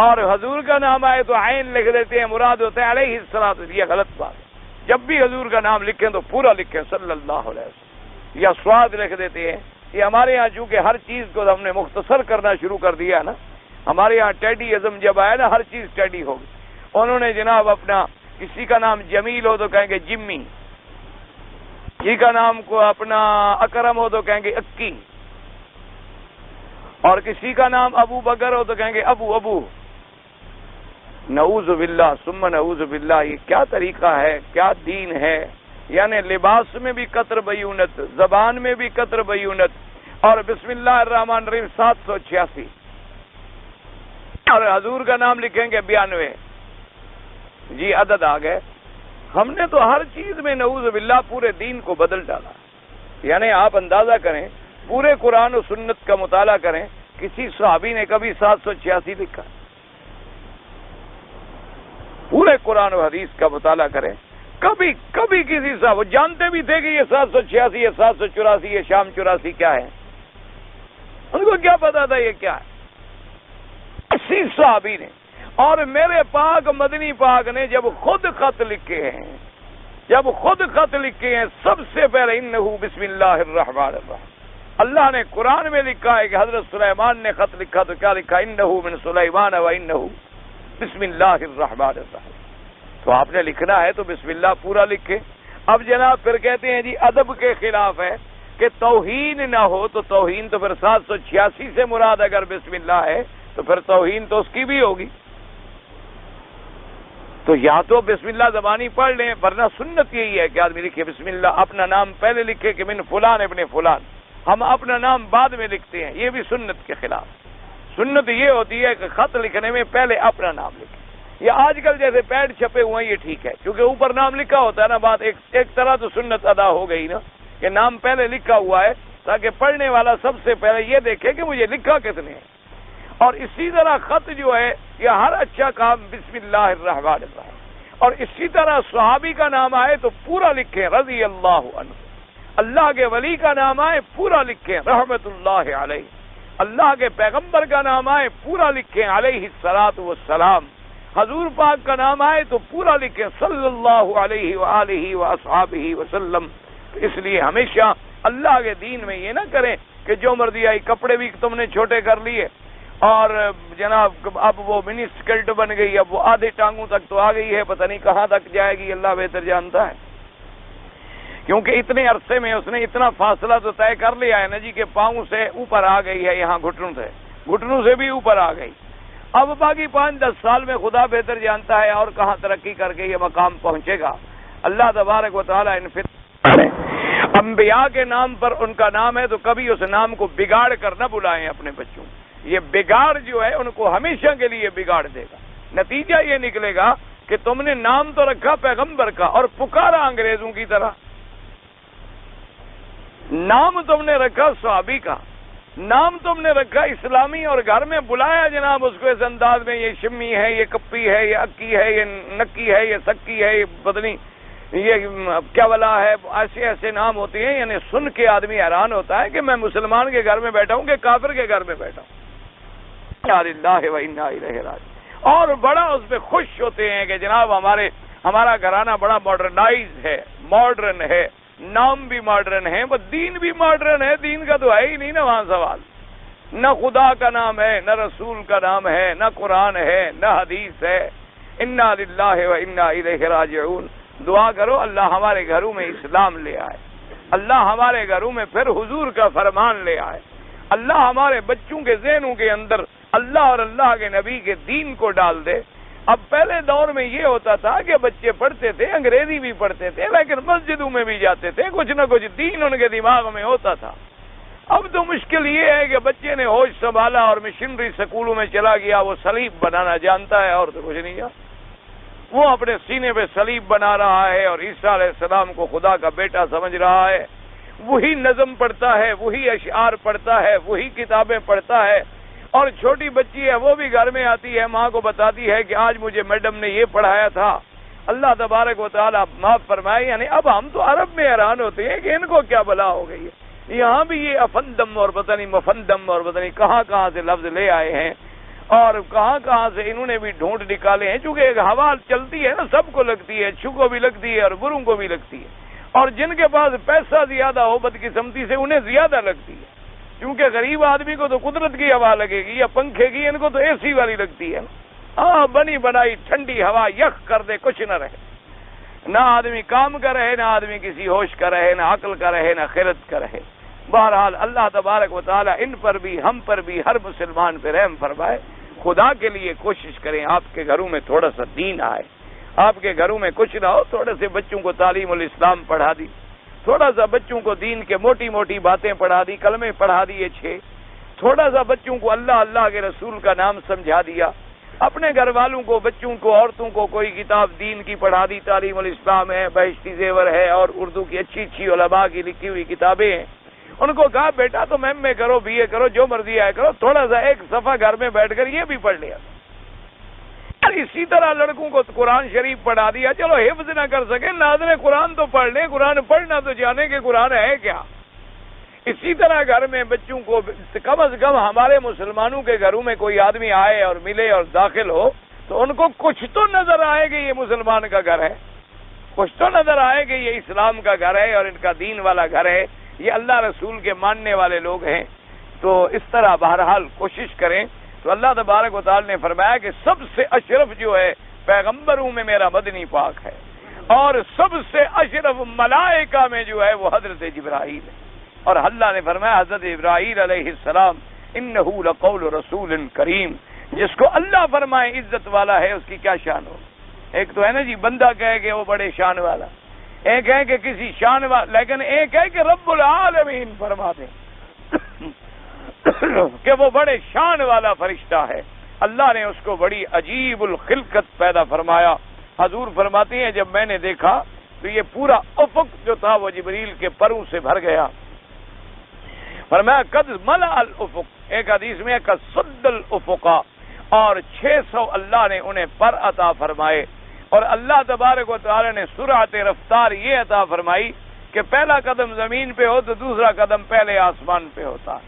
اور حضور کا نام آئے تو عین لکھ دیتے ہیں، مراد ہوتا ہے علیہ الصلوۃ۔ یہ غلط بات ہے، جب بھی حضور کا نام لکھیں تو پورا لکھیں صلی اللہ علیہ وسلم، یا سواد لکھ دیتے ہیں۔ یہ ہمارے ہاں چونکہ ہر چیز کو ہم نے مختصر کرنا شروع کر دیا ہے نا، ہمارے ہاں ٹیڈی ازم جب آیا نا ہر چیز ٹیڈی ہوگی، انہوں نے جناب اپنا کسی کا نام جمیل ہو تو کہیں گے جمی، کسی کا نام کو اپنا اکرم ہو تو کہیں گے اکی، اور کسی کا نام ابو بکر ہو تو کہیں گے ابو۔ نعوذ باللہ ثم نعوذ باللہ، یہ کیا طریقہ ہے، کیا دین ہے؟ یعنی لباس میں بھی قطر بیونت، زبان میں بھی قطر بیونت، اور بسم اللہ الرحمن الرحیم 786، اور حضور کا نام لکھیں گے 92۔ جی عدد آ گئے۔ ہم نے تو ہر چیز میں نعوذ باللہ پورے دین کو بدل ڈالا۔ یعنی آپ اندازہ کریں، پورے قرآن و سنت کا مطالعہ کریں، کسی صحابی نے کبھی 786 لکھا؟ پورے قرآن و حدیث کا مطالعہ کریں، کبھی کسی صاحب وہ جانتے بھی تھے کہ یہ 786 یہ 784 یہ شام 84 کیا ہے؟ ان کو کیا پتا تھا یہ کیا ہے؟ اسی صحابی نے، اور میرے پاک مدنی پاک نے جب خود خط لکھے ہیں، سب سے پہلے انہو بسم اللہ الرحمن الرحیم۔ اللہ نے قرآن میں لکھا ہے کہ حضرت سلیمان نے خط لکھا تو کیا لکھا؟ انہو من سلیمان و انہو بسم اللہ الرحمن الرحیم۔ تو آپ نے لکھنا ہے تو بسم اللہ پورا لکھے۔ اب جناب پھر کہتے ہیں جی ادب کے خلاف ہے، کہ توہین نہ ہو، تو توہین تو پھر 786 سے مراد اگر بسم اللہ ہے تو پھر توہین تو اس کی بھی ہوگی۔ تو یا تو بسم اللہ زبانی پڑھ لیں، ورنہ سنت یہی ہے کہ آدمی لکھے بسم اللہ، اپنا نام پہلے لکھے کہ من فلان ابن فلان، ہم اپنا نام بعد میں لکھتے ہیں، یہ بھی سنت کے خلاف۔ سنت یہ ہوتی ہے کہ خط لکھنے میں پہلے اپنا نام لکھیں، یا آج کل جیسے پیڈ چھپے ہوئے ہیں یہ ٹھیک ہے، کیونکہ اوپر نام لکھا ہوتا ہے نا، بات ایک طرح تو سنت ادا ہو گئی نا کہ نام پہلے لکھا ہوا ہے تاکہ پڑھنے والا سب سے پہلے یہ دیکھے کہ مجھے لکھا کس نے ہے۔ اور اسی طرح خط جو ہے یہ ہر اچھا کام بسم اللہ الرحمن الرحیم، اور اسی طرح صحابی کا نام آئے تو پورا لکھیں رضی اللہ عنہ، اللہ کے ولی کا نام آئے پورا لکھیں رحمت اللہ علیہ، اللہ کے پیغمبر کا نام آئے پورا لکھیں علیہ الصلاۃ والسلام، حضور پاک کا نام آئے تو پورا لکھیں صلی اللہ علیہ وآلہ واصحابہ وسلم۔ اس لیے ہمیشہ اللہ کے دین میں یہ نہ کریں کہ جو مرضی آئی، کپڑے بھی تم نے چھوٹے کر لیے اور جناب اب وہ منی اسکرٹ بن گئی، اب وہ آدھے ٹانگوں تک تو آ گئی ہے، پتہ نہیں کہاں تک جائے گی، اللہ بہتر جانتا ہے، کیونکہ اتنے عرصے میں اس نے اتنا فاصلہ تو طے کر لیا ہے نا جی کہ پاؤں سے اوپر آ گئی ہے، یہاں گھٹنوں سے بھی اوپر آ گئی۔ اب باقی 5-10 سال میں خدا بہتر جانتا ہے اور کہاں ترقی کر کے یہ مقام پہنچے گا۔ اللہ تبارک و تعالیٰ انبیاء کے نام پر ان کا نام ہے تو کبھی اس نام کو بگاڑ کر نہ بلائیں اپنے بچوں، یہ بگاڑ جو ہے ان کو ہمیشہ کے لیے بگاڑ دے گا۔ نتیجہ یہ نکلے گا کہ تم نے نام تو رکھا پیغمبر کا اور پکارا انگریزوں کی طرح، نام تم نے رکھا صحابی کا، نام تم نے رکھا اسلامی، اور گھر میں بلایا جناب اس کو اس انداز میں، یہ شمی ہے، یہ کپی ہے، یہ اکی ہے، یہ نکی ہے، یہ سکی ہے، یہ بدنی، یہ کیا ولا ہے، ایسے ایسے نام ہوتے ہیں، یعنی سن کے آدمی حیران ہوتا ہے کہ میں مسلمان کے گھر میں بیٹھا ہوں کہ کافر کے گھر میں بیٹھا ہوں۔ انا للہ و انا الیہ راجعون۔ اور بڑا اس پہ خوش ہوتے ہیں کہ جناب ہمارا گھرانہ بڑا ماڈرنائز ہے، ماڈرن ہے، نام بھی ماڈرن ہے، بس دین بھی ماڈرن ہے، دین کا تو ہے ہی نہیں نا وہاں سوال، نہ خدا کا نام ہے، نہ رسول کا نام ہے، نہ قرآن ہے، نہ حدیث ہے۔ انا للہ و انا الیہ راجعون۔ دعا کرو اللہ ہمارے گھروں میں اسلام لے آئے، اللہ ہمارے گھروں میں پھر حضور کا فرمان لے آئے، اللہ ہمارے بچوں کے ذہنوں کے اندر اللہ اور اللہ کے نبی کے دین کو ڈال دے۔ اب پہلے دور میں یہ ہوتا تھا کہ بچے پڑھتے تھے، انگریزی بھی پڑھتے تھے، لیکن مسجدوں میں بھی جاتے تھے، کچھ نہ کچھ دین ان کے دماغ میں ہوتا تھا۔ اب تو مشکل یہ ہے کہ بچے نے ہوش سنبھالا اور مشنری سکولوں میں چلا گیا، وہ صلیب بنانا جانتا ہے اور تو کچھ نہیں جانتا، وہ اپنے سینے پہ صلیب بنا رہا ہے اور عیسیٰ علیہ السلام کو خدا کا بیٹا سمجھ رہا ہے، وہی نظم پڑھتا ہے، وہی اشعار پڑھتا ہے، وہی کتابیں پڑھتا ہے، اور چھوٹی بچی ہے وہ بھی گھر میں آتی ہے، ماں کو بتاتی ہے کہ آج مجھے میڈم نے یہ پڑھایا تھا۔ اللہ تبارک و تعالیٰ معاف فرمائے، یعنی اب ہم تو عرب میں حیران ہوتے ہیں کہ ان کو کیا بلا ہو گئی ہے، یہاں بھی یہ افندم اور پتہ نہیں مفندم اور پتہ نہیں کہاں سے لفظ لے آئے ہیں، اور کہاں سے انہوں نے بھی ڈھونڈ نکالے ہیں، چونکہ ایک ہوا چلتی ہے نا، سب کو لگتی ہے، اچھو کو بھی لگتی ہے اور بروں کو بھی لگتی ہے، اور جن کے پاس پیسہ زیادہ ہو بدقسمتی سے انہیں زیادہ لگتی ہے، کیونکہ غریب آدمی کو تو قدرت کی ہوا لگے گی یا پنکھے کی، ان کو تو اے سی والی لگتی ہے۔ ہاں بنی بنائی ٹھنڈی ہوا یخ کر دے، کچھ نہ رہے، نہ آدمی کام کا رہے، نہ آدمی کسی ہوش کا رہے، نہ عقل کا رہے، نہ خیرت کا رہے۔ بہرحال اللہ تبارک و تعالیٰ ان پر بھی، ہم پر بھی، ہر مسلمان پہ رحم فرمائے۔ خدا کے لیے کوشش کریں آپ کے گھروں میں تھوڑا سا دین آئے، آپ کے گھروں میں کچھ نہ ہو، تھوڑے سے بچوں کو تعلیم الاسلام پڑھا دی، تھوڑا سا بچوں کو دین کے موٹی موٹی باتیں پڑھا دی، کلمے پڑھا دیے 6، تھوڑا سا بچوں کو اللہ کے رسول کا نام سمجھا دیا، اپنے گھر والوں کو، بچوں کو، عورتوں کو کوئی کتاب دین کی پڑھا دی، تعلیم الاسلام ہے، بہشتی زیور ہے، اور اردو کی اچھی اچھی علماء کی لکھی ہوئی کتابیں ہیں، ان کو کہا بیٹا تم ایم اے کرو، بی اے کرو، جو مرضی آئے کرو، تھوڑا سا ایک صفحہ گھر میں بیٹھ کر یہ بھی پڑھ لیا۔ اسی طرح لڑکوں کو قرآن شریف پڑھا دیا، چلو حفظ نہ کر سکے، ناظریں قرآن تو پڑھ لیں، قرآن پڑھنا تو جانے کہ قرآن ہے کیا۔ اسی طرح گھر میں بچوں کو کم از کم ہمارے مسلمانوں کے گھروں میں کوئی آدمی آئے اور ملے اور داخل ہو تو ان کو کچھ تو نظر آئے کہ یہ مسلمان کا گھر ہے، کچھ تو نظر آئے کہ یہ اسلام کا گھر ہے اور ان کا دین والا گھر ہے، یہ اللہ رسول کے ماننے والے لوگ ہیں۔ تو اس طرح بہرحال کوشش کریں۔ تو اللہ تبارک و تعالی نے فرمایا کہ سب سے اشرف جو ہے پیغمبروں میں میرا مدنی پاک ہے، اور سب سے اشرف ملائکہ میں جو ہے وہ حضرت جبرائیل ہے۔ اور اللہ نے فرمایا حضرت ابراہیم علیہ السلام انہ لقول رسول کریم، جس کو اللہ فرمائے عزت والا ہے اس کی کیا شان ہو۔ ایک تو ہے نا جی بندہ کہے کہ وہ بڑے شان والا، ایک ہے کہ کسی شان والا، لیکن ایک ہے کہ رب العالمین فرما دیں کہ وہ بڑے شان والا فرشتہ ہے۔ اللہ نے اس کو بڑی عجیب الخلقت پیدا فرمایا۔ حضور فرماتے ہیں جب میں نے دیکھا تو یہ پورا افق جو تھا وہ جبریل کے پروں سے بھر گیا۔ فرمایا قد ملأ الافق، ایک حدیث میں قد سد الافق، اور 600 اللہ نے انہیں پر عطا فرمائے۔ اور اللہ تبارک و تعالی نے سرعت رفتار یہ عطا فرمائی کہ پہلا قدم زمین پہ ہو تو دوسرا قدم پہلے آسمان پہ ہوتا۔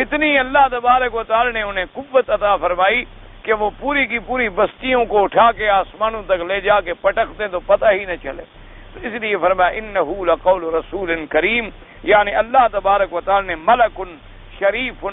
اتنی اللہ تبارک و تعالی نے انہیں قوت عطا فرمائی کہ وہ پوری کی پوری بستیوں کو اٹھا کے آسمانوں تک لے جا کے پٹکتے تو پتہ ہی نہ چلے۔ تو اس لیے فرمایا انہ لقول رسول کریم، یعنی اللہ تبارک و تعالی نے ملک شریف،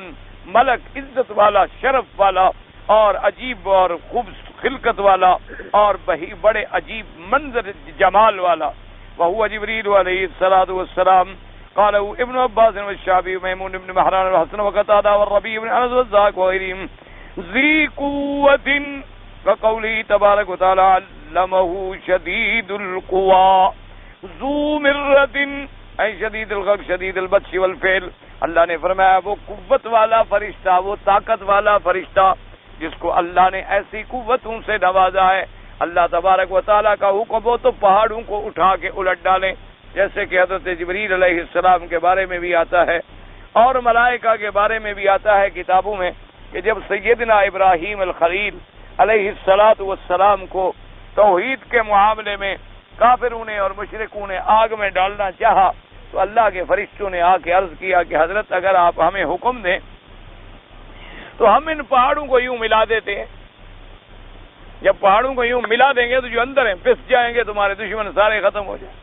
ملک عزت والا، شرف والا اور عجیب اور خوب خلقت والا اور بڑے عجیب منظر جمال والا، وہو جبریل علیہ السلام قال ابن عباس والشعبی میمون بن مہران والحسن وقتادہ والربیع بن انس والزاق وغیرہم ذی قوت وقوله تبارک و تعالی علمہ شدید القوى ذو مرۃ اے شدید الغضب شدید البطش والفعل۔ اللہ نے فرمایا وہ قوت والا فرشتہ، وہ طاقت والا فرشتہ جس کو اللہ نے ایسی قوتوں سے نوازا ہے۔ اللہ تبارک و تعالیٰ کا حکم ہو تو پہاڑوں کو اٹھا کے الٹ ڈالیں، جیسے کہ حضرت جبریل علیہ السلام کے بارے میں بھی آتا ہے اور ملائکہ کے بارے میں بھی آتا ہے کتابوں میں کہ جب سیدنا ابراہیم الخلیل علیہ السلام کو توحید کے معاملے میں کافروں نے اور مشرکوں نے آگ میں ڈالنا چاہا تو اللہ کے فرشتوں نے آ کے عرض کیا کہ حضرت اگر آپ ہمیں حکم دیں تو ہم ان پہاڑوں کو یوں ملا دیتے ہیں، جب پہاڑوں کو یوں ملا دیں گے تو جو اندر ہیں پس جائیں گے، تمہارے دشمن سارے ختم ہو جائیں۔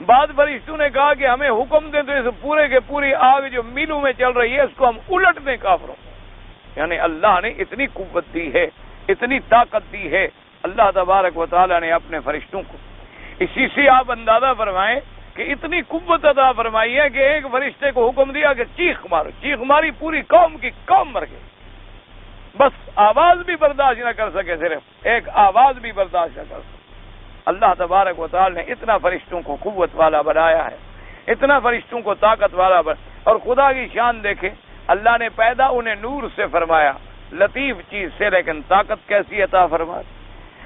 بعد فرشتوں نے کہا کہ ہمیں حکم دیں تو اس پورے کے پوری آگ جو میلوں میں چل رہی ہے اس کو ہم الٹ دیں کافروں۔ یعنی اللہ نے اتنی قوت دی ہے، اتنی طاقت دی ہے اللہ تبارک و تعالیٰ نے اپنے فرشتوں کو۔ اسی سے آپ اندازہ فرمائیں کہ اتنی قوت عطا فرمائی ہے کہ ایک فرشتے کو حکم دیا کہ چیخ مارو، چیخ ماری پوری قوم کی قوم مر گئی، بس آواز بھی برداشت نہ کر سکے، صرف ایک آواز بھی برداشت نہ کر سکے۔ اللہ تبارک و تعالی نے اتنا فرشتوں کو قوت والا بنایا ہے، اتنا فرشتوں کو طاقت والا اور خدا کی شان دیکھیں، اللہ نے پیدا انہیں نور سے فرمایا، لطیف چیز سے، لیکن طاقت کیسی عطا فرمائی۔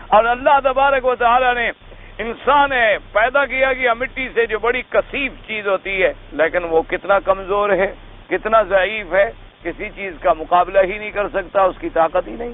اور اللہ تبارک و تعالی نے انسان ہے پیدا کیا گیا مٹی سے جو بڑی کثیف چیز ہوتی ہے، لیکن وہ کتنا کمزور ہے، کتنا ضعیف ہے، کسی چیز کا مقابلہ ہی نہیں کر سکتا، اس کی طاقت ہی نہیں۔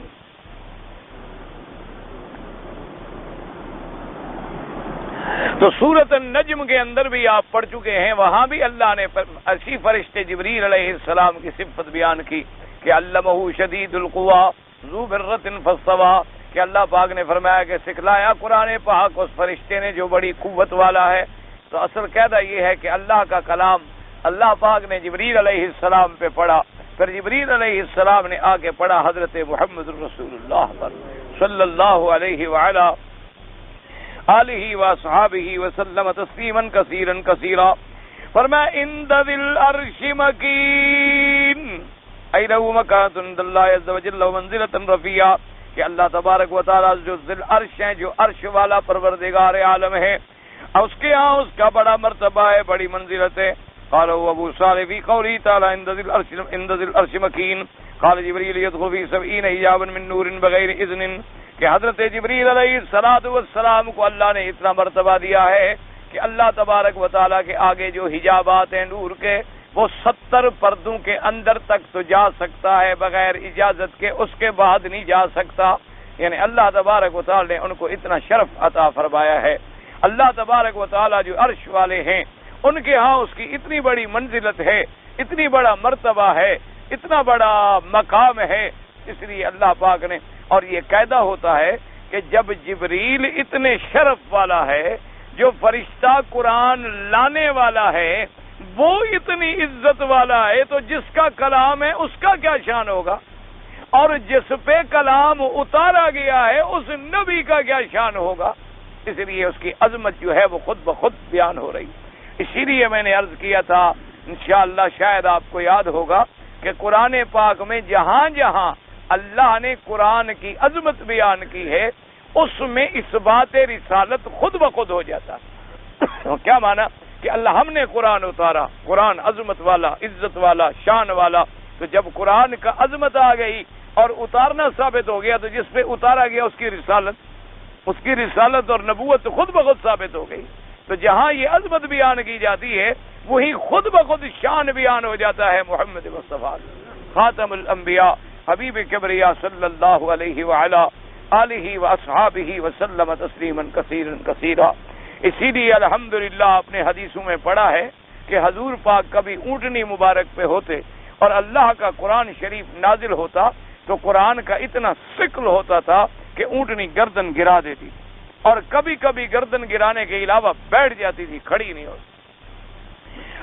تو سورۃ النجم کے اندر بھی آپ پڑھ چکے ہیں، وہاں بھی اللہ نے اسی فرشتے جبریل علیہ السلام کی صفت بیان کی کہ علمہ شدید القوى ذو مرۃ فاستوى، کہ اللہ پاک نے فرمایا کہ سکھلایا قرآن پاک اس فرشتے نے جو بڑی قوت والا ہے۔ تو اصل قاعدہ یہ ہے کہ اللہ کا کلام اللہ پاک نے جبریل علیہ السلام پہ پڑھا، پھر جبریل علیہ السلام نے آ کے پڑھا حضرت محمد رسول اللہ پر صلی اللہ علیہ وعلا آلہ واصحابہ وسلم تسلیما کثیرا کثیرا۔ فرمایا عند ذی العرش مکین، ای لہ مکانۃ عند اللہ عز وجل ومنزلۃ رفیعہ، کہ اللہ تبارک و تعالیٰ جو ذی العرش ہیں، جو عرش والا پروردگار عالم ہے، اس کے ہاں اس کا بڑا مرتبہ ہے، بڑی منزلت ہے۔ قال ابو صالح فی قوله تعالی عند ذی العرش مکین، قال جبریل یدخل فی 70 حجابا من نور بغیر اذن، کہ حضرت جبریل علیہ السلام کو اللہ نے اتنا مرتبہ دیا ہے کہ اللہ تبارک و تعالیٰ کے آگے جو حجابات ہیں نور کے، وہ 70 پردوں کے اندر تک تو جا سکتا ہے بغیر اجازت کے، اس کے بعد نہیں جا سکتا۔ یعنی اللہ تبارک و تعالیٰ نے ان کو اتنا شرف عطا فرمایا ہے۔ اللہ تبارک و تعالیٰ جو عرش والے ہیں ان کے ہاں اس کی اتنی بڑی منزلت ہے، اتنی بڑا مرتبہ ہے، اتنا بڑا مقام ہے، اس لیے اللہ پاک نے، اور یہ قاعدہ ہوتا ہے کہ جب جبریل اتنے شرف والا ہے، جو فرشتہ قرآن لانے والا ہے وہ اتنی عزت والا ہے، تو جس کا کلام ہے اس کا کیا شان ہوگا، اور جس پہ کلام اتارا گیا ہے اس نبی کا کیا شان ہوگا۔ اس لیے اس کی عظمت جو ہے وہ خود بخود بیان ہو رہی۔ اسی لیے میں نے عرض کیا تھا انشاءاللہ شاید آپ کو یاد ہوگا کہ قرآن پاک میں جہاں جہاں اللہ نے قرآن کی عظمت بیان کی ہے اس میں اس بات رسالت خود بخود ہو جاتا ہے۔ کیا مانا کہ اللہ ہم نے قرآن اتارا، قرآن عظمت والا، عزت والا، شان والا، تو جب قرآن کا عظمت آ گئی اور اتارنا ثابت ہو گیا تو جس پہ اتارا گیا اس کی رسالت اور نبوت خود بخود ثابت ہو گئی۔ تو جہاں یہ عظمت بیان کی جاتی ہے وہی خود بخود شان بیان ہو جاتا ہے محمد مصطفیٰ خاتم الانبیاء حبیب کبریا صلی اللہ علیہ وعلا آلہ واصحابہ وسلم تسلیما کثیرا کثیرا۔ اسی لیے الحمدللہ آپ نے حدیثوں میں پڑھا ہے کہ حضور پاک کبھی اونٹنی مبارک پہ ہوتے اور اللہ کا قرآن شریف نازل ہوتا تو قرآن کا اتنا ثقل ہوتا تھا کہ اونٹنی گردن گرا دیتی اور کبھی کبھی گردن گرانے کے علاوہ بیٹھ جاتی تھی، کھڑی نہیں ہوتی۔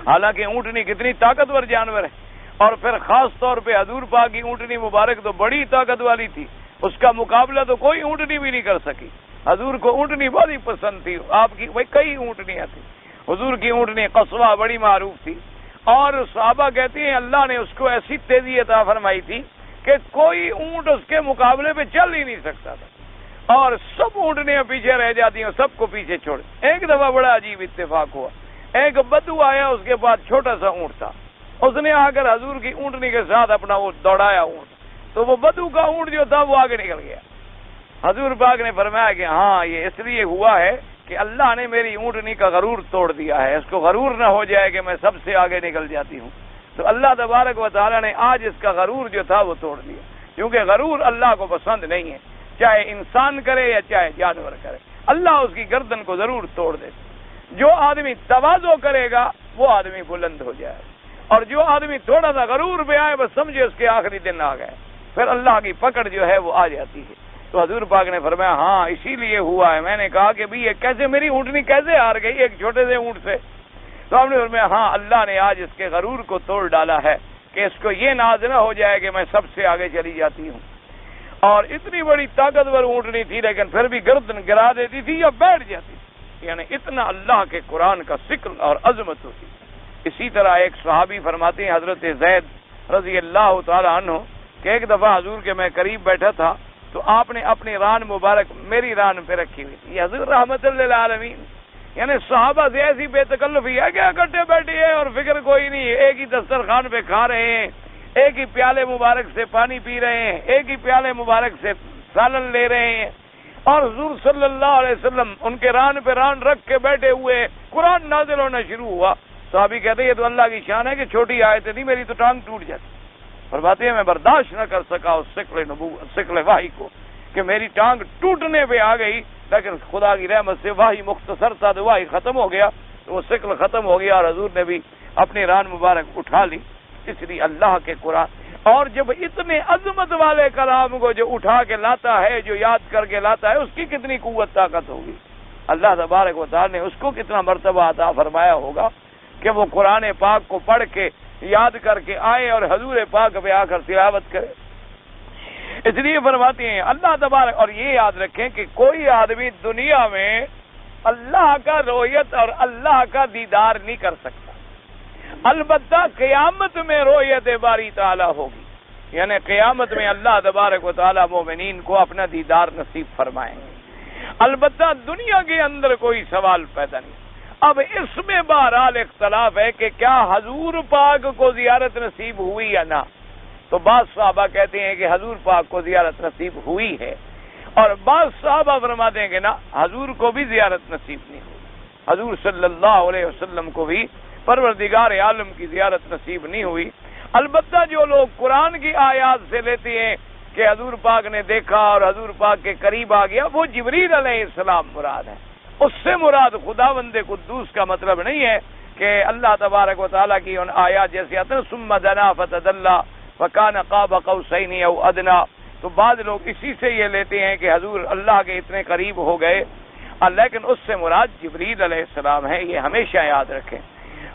حالانکہ اونٹنی کتنی طاقتور جانور ہے، اور پھر خاص طور پہ حضور پاک کی اونٹنی مبارک تو بڑی طاقت والی تھی، اس کا مقابلہ تو کوئی اونٹنی بھی نہیں کر سکی۔ حضور کو اونٹنی بڑی پسند تھی، آپ کی کئی اونٹنیاں تھیں، حضور کی اونٹنی قصوہ بڑی معروف تھی، اور صحابہ کہتے ہیں اللہ نے اس کو ایسی تیزی عطا فرمائی تھی کہ کوئی اونٹ اس کے مقابلے پہ چل ہی نہیں سکتا تھا، اور سب اونٹنیاں پیچھے رہ جاتی ہیں، سب کو پیچھے چھوڑ۔ ایک دفعہ بڑا عجیب اتفاق ہوا، ایک بدو آیا، اس کے بعد چھوٹا سا اونٹ تھا، اس نے آ کر حضور کی اونٹنی کے ساتھ اپنا وہ دوڑایا اونٹ، تو وہ بدو کا اونٹ جو تھا وہ آگے نکل گیا۔ حضور پاک نے فرمایا کہ ہاں یہ اس لیے ہوا ہے کہ اللہ نے میری اونٹنی کا غرور توڑ دیا ہے، اس کو غرور نہ ہو جائے کہ میں سب سے آگے نکل جاتی ہوں، تو اللہ تبارک و تعالیٰ نے آج اس کا غرور جو تھا وہ توڑ دیا، کیونکہ غرور اللہ کو پسند نہیں ہے، چاہے انسان کرے یا چاہے جانور کرے، اللہ اس کی گردن کو ضرور توڑ دے۔ جو آدمی تواضع کرے گا وہ آدمی بلند ہو جائے، اور جو آدمی تھوڑا سا غرور پہ آئے بس سمجھے اس کے آخری دن آ گئے، پھر اللہ کی پکڑ جو ہے وہ آ جاتی ہے۔ تو حضور پاک نے فرمایا ہاں اسی لیے ہوا ہے۔ میں نے کہا کہ بھی یہ کیسے میری اونٹنی کیسے ہار گئی ایک چھوٹے سے اونٹ سے؟ تو آپ نے فرمایا ہاں اللہ نے آج اس کے غرور کو توڑ ڈالا ہے کہ اس کو یہ ناز نہ ہو جائے کہ میں سب سے آگے چلی جاتی ہوں، اور اتنی بڑی طاقتور اونٹنی تھی لیکن پھر بھی گردن گرا دیتی تھی یا بیٹھ جاتی تھی، یعنی اتنا اللہ کے قرآن کا ثقل اور عظمت ہوتی۔ اسی طرح ایک صحابی فرماتے ہیں حضرت زید رضی اللہ تعالی عنہ کہ ایک دفعہ حضور کے میں قریب بیٹھا تھا تو آپ نے اپنی ران مبارک میری ران پہ رکھی ہوئی تھی۔ یہ حضور رحمت للعالمین، یعنی صحابہ سے ایسی بے تکلفی ہے کہ اکٹھے بیٹھے ہیں اور فکر کوئی نہیں، ایک ہی دسترخوان پہ کھا رہے ہیں، ایک ہی پیالے مبارک سے پانی پی رہے ہیں، ایک ہی پیالے مبارک سے سالن لے رہے ہیں، اور حضور صلی اللہ علیہ وسلم ان کے ران پہ ران رکھ کے بیٹھے ہوئے، قرآن نازل ہونا شروع ہوا۔ صحابی کہتے ہیں یہ تو اللہ کی شان ہے کہ چھوٹی آیت نہیں، میری تو ٹانگ ٹوٹ جاتی، فرماتے ہیں میں برداشت نہ کر سکا اس ثقل وحی کو کہ میری ٹانگ ٹوٹنے پہ آ گئی، لیکن خدا کی رحمت سے وحی مختصر تھا تو وحی ختم ہو گیا، تو وہ ثقل ختم ہو گیا اور حضور نے بھی اپنی ران مبارک اٹھا لی۔ اس لیے اللہ کے قرآن، اور جب اتنے عظمت والے کلام کو جو اٹھا کے لاتا ہے، جو یاد کر کے لاتا ہے، اس کی کتنی قوت طاقت ہوگی، اللہ تبارک و تعالی نے اس کو کتنا مرتبہ عطا فرمایا ہوگا کہ وہ قرآن پاک کو پڑھ کے یاد کر کے آئے اور حضور پاک پہ آ کر تلاوت کرے۔ اس لیے فرماتے ہیں اللہ تبارک، اور یہ یاد رکھیں کہ کوئی آدمی دنیا میں اللہ کا رویت اور اللہ کا دیدار نہیں کر سکتا، البتہ قیامت میں رویت باری تعالیٰ ہوگی، یعنی قیامت میں اللہ تبارک و تعالیٰ مومنین کو اپنا دیدار نصیب فرمائیں گے، البتہ دنیا کے اندر کوئی سوال پیدا نہیں۔ اب اس میں بہرحال اختلاف ہے کہ کیا حضور پاک کو زیارت نصیب ہوئی یا نہ، تو بعض صحابہ کہتے ہیں کہ حضور پاک کو زیارت نصیب ہوئی ہے، اور بعض صحابہ فرماتے ہیں کہ نہ، حضور کو بھی زیارت نصیب نہیں ہوئی، حضور صلی اللہ علیہ وسلم کو بھی پروردگار عالم کی زیارت نصیب نہیں ہوئی۔ البتہ جو لوگ قرآن کی آیات سے لیتے ہیں کہ حضور پاک نے دیکھا اور حضور پاک کے قریب آ گیا، وہ جبریل علیہ السلام مراد ہے، اس سے مراد خداوند قدوس کا مطلب نہیں ہے کہ اللہ تبارک و تعالیٰ کی ان آیات جیسے آتے ہیں ثم دنا فتدلی فکان قاب قوسین او ادنا، تو بعض لوگ اسی سے یہ لیتے ہیں کہ حضور اللہ کے اتنے قریب ہو گئے، لیکن اس سے مراد جبریل علیہ السلام ہے، یہ ہمیشہ یاد رکھیں۔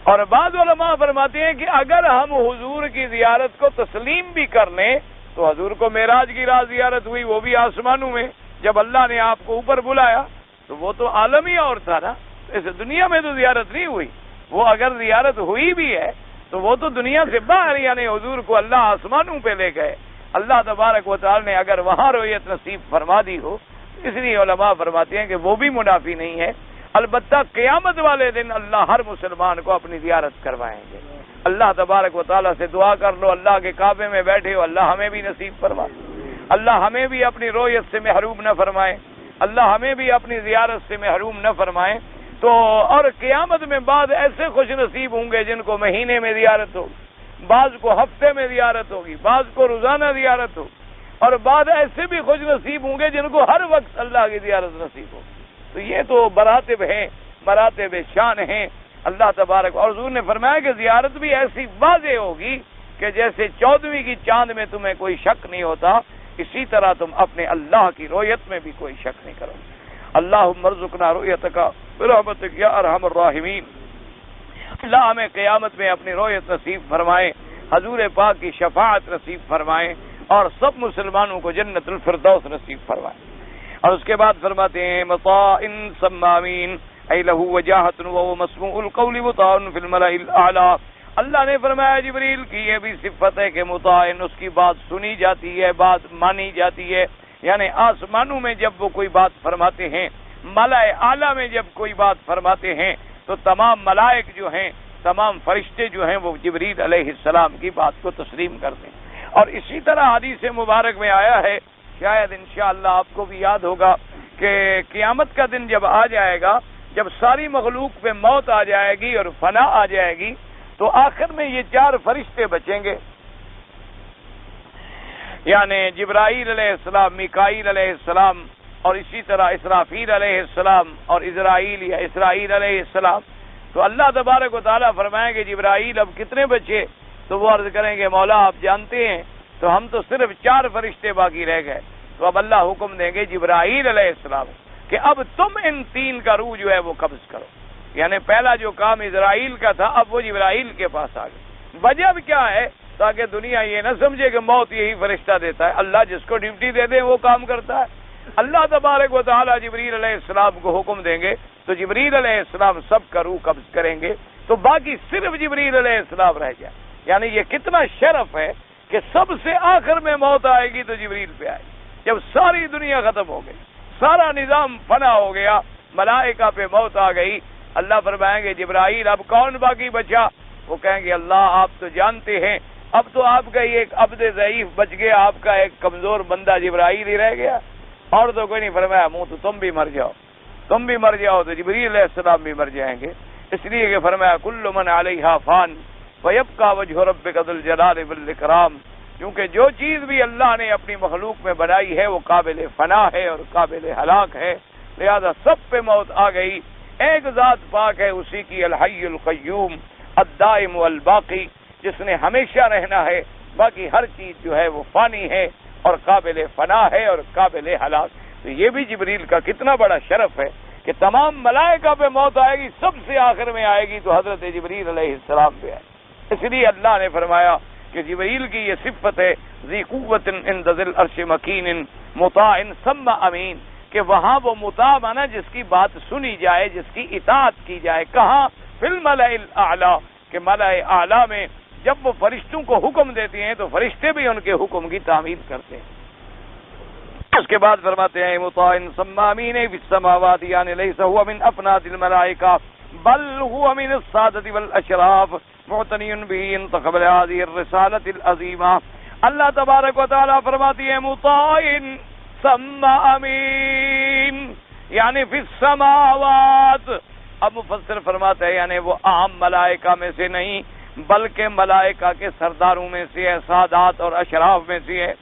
اور بعض علماء فرماتے ہیں کہ اگر ہم حضور کی زیارت کو تسلیم بھی کر لیں تو حضور کو معراج کی رات زیارت ہوئی، وہ بھی آسمانوں میں، جب اللہ نے آپ کو اوپر بلایا تو وہ تو عالمی اور تھا نا، اس دنیا میں تو زیارت نہیں ہوئی، وہ اگر زیارت ہوئی بھی ہے تو وہ تو دنیا سے باہر، یعنی حضور کو اللہ آسمانوں پہ لے گئے. اللہ تبارک و تعالی نے اگر وہاں رؤیت نصیب فرما دی ہو، اس لیے علماء فرماتے ہیں کہ وہ بھی منافی نہیں ہے. البتہ قیامت والے دن اللہ ہر مسلمان کو اپنی زیارت کروائیں گے. اللہ تبارک و تعالیٰ سے دعا کر لو، اللہ کے کعبے میں بیٹھے ہو، اللہ ہمیں بھی نصیب فرما، اللہ ہمیں بھی اپنی رؤیت سے محروم نہ فرمائے، اللہ ہمیں بھی اپنی زیارت سے محروم نہ فرمائے. تو اور قیامت میں بعض ایسے خوش نصیب ہوں گے جن کو مہینے میں زیارت ہوگی، بعض کو ہفتے میں زیارت ہوگی، بعض کو روزانہ زیارت ہوگی، اور بعض ایسے بھی خوش نصیب ہوں گے جن کو ہر وقت اللہ کی زیارت نصیب ہوگی. تو یہ تو مراتب ہیں، مراتب شان ہیں اللہ تبارک. اور حضور نے فرمایا کہ زیارت بھی ایسی واضح ہوگی کہ جیسے 14ویں کی چاند میں تمہیں کوئی شک نہیں ہوتا، اسی طرح تم اپنے اللہ کی رؤیت میں بھی کوئی شک نہیں کرو. اللہم ارزقنا رؤیتک برحمتک یا ارحم الراحمین. اللہ ہمیں قیامت میں اپنی رؤیت نصیب فرمائے، حضور پاک کی شفاعت نصیب فرمائے، اور سب مسلمانوں کو جنت الفردوس نصیب فرمائے. اور اس کے بعد فرماتے ہیں مطاع ثمامین ای لہ وجاہۃ وہو مسموع القول مطاع فی الملأ الاعلی. اللہ نے فرمایا جبریل کی یہ بھی صفت ہے کہ مطاع، اس کی بات سنی جاتی ہے، بات مانی جاتی ہے. یعنی آسمانوں میں جب وہ کوئی بات فرماتے ہیں، ملأ اعلی میں جب کوئی بات فرماتے ہیں، تو تمام ملائک جو ہیں، تمام فرشتے جو ہیں، وہ جبریل علیہ السلام کی بات کو تسلیم کرتے ہیں. اور اسی طرح حدیث مبارک میں آیا ہے، شاید انشاءاللہ آپ کو بھی یاد ہوگا، کہ قیامت کا دن جب آ جائے گا، جب ساری مخلوق پہ موت آ جائے گی اور فنا آ جائے گی، تو آخر میں یہ 4 فرشتے بچیں گے، یعنی جبرائیل علیہ السلام، میکائیل علیہ السلام، اور اسی طرح اسرافیل علیہ السلام اور اسرائیل یا اسرائیل علیہ السلام. تو اللہ تبارک و تعالیٰ فرمائیں کہ جبرائیل اب کتنے بچے؟ تو وہ عرض کریں گے مولا آپ جانتے ہیں، تو ہم تو صرف 4 فرشتے باقی رہ گئے. تو اب اللہ حکم دیں گے جبرائیل علیہ السلام کہ اب تم ان 3 کا روح جو ہے وہ قبض کرو. یعنی پہلا جو کام اسرائیل کا تھا، اب وہ جبرائیل کے پاس آ گئے. وجہ کیا ہے؟ تاکہ دنیا یہ نہ سمجھے کہ موت یہی فرشتہ دیتا ہے. اللہ جس کو ڈیوٹی دے دے وہ کام کرتا ہے. اللہ تبارک و تعالی جبریل علیہ السلام کو حکم دیں گے تو جبریل علیہ السلام سب کا روح قبض کریں گے، تو باقی صرف جبریل علیہ السلام رہ جائے. یعنی یہ کتنا شرف ہے کہ سب سے آخر میں موت آئے گی تو جبریل پہ آئے. جب ساری دنیا ختم ہو گئی، سارا نظام فنا ہو گیا، ملائکہ پہ موت آ گئی، اللہ فرمائیں گے جبرائیل اب کون باقی بچا؟ وہ کہیں گے اللہ آپ تو جانتے ہیں، اب تو آپ کا ایک عبد ضعیف بچ گیا، آپ کا ایک کمزور بندہ جبرائیل ہی رہ گیا، اور تو کوئی نہیں. فرمایا منہ تو تم بھی مر جاؤ، تم بھی مر جاؤ. تو جبریل علیہ السلام بھی مر جائیں گے، اس لیے کہ فرمایا کل من علیہا فان ویبقى وجہ ربک ذو الجلال والاکرام. کیونکہ جو چیز بھی اللہ نے اپنی مخلوق میں بنائی ہے وہ قابل فنا ہے اور قابل ہلاک ہے، لہذا سب پہ موت آ گئی. ایک ذات پاک ہے، اسی کی الحی القیوم الدائم والباقی، جس نے ہمیشہ رہنا ہے. باقی ہر چیز جو ہے وہ فانی ہے اور قابل فنا ہے اور قابل ہلاک. تو یہ بھی جبریل کا کتنا بڑا شرف ہے کہ تمام ملائکہ پہ موت آئے گی، سب سے آخر میں آئے گی تو حضرت جبریل علیہ السلام پہ آئے. اس لیے اللہ نے فرمایا کہ جبریل کی یہ صفت ہے ذی قوت عند ذی العرش مکین مطاع ثم امین، کہ وہاں وہ مطاع بنا جس کی بات سنی جائے، جس کی اطاعت کی جائے. کہاں؟ فی الملأ الاعلی، کہ ملأ اعلی میں جب وہ فرشتوں کو حکم دیتے ہیں تو فرشتے بھی ان کے حکم کی تعمیل کرتے ہیں. اس کے بعد فرماتے ہیں مطاع ثم امین فی السماوات، یعنی لیس هو من افناد الملائکہ بل هو من السادة والاشراف معتنی به انتخب هذه الرسالة العظیمہ. اللہ تبارک و تعالی فرماتی ہے مطاع ثم امین، یعنی فی السماوات. اب مفسر فرماتے ہیں یعنی وہ عام ملائکہ میں سے نہیں بلکہ ملائکہ کے سرداروں میں سے ہے، سادات اور اشراف میں سے ہے.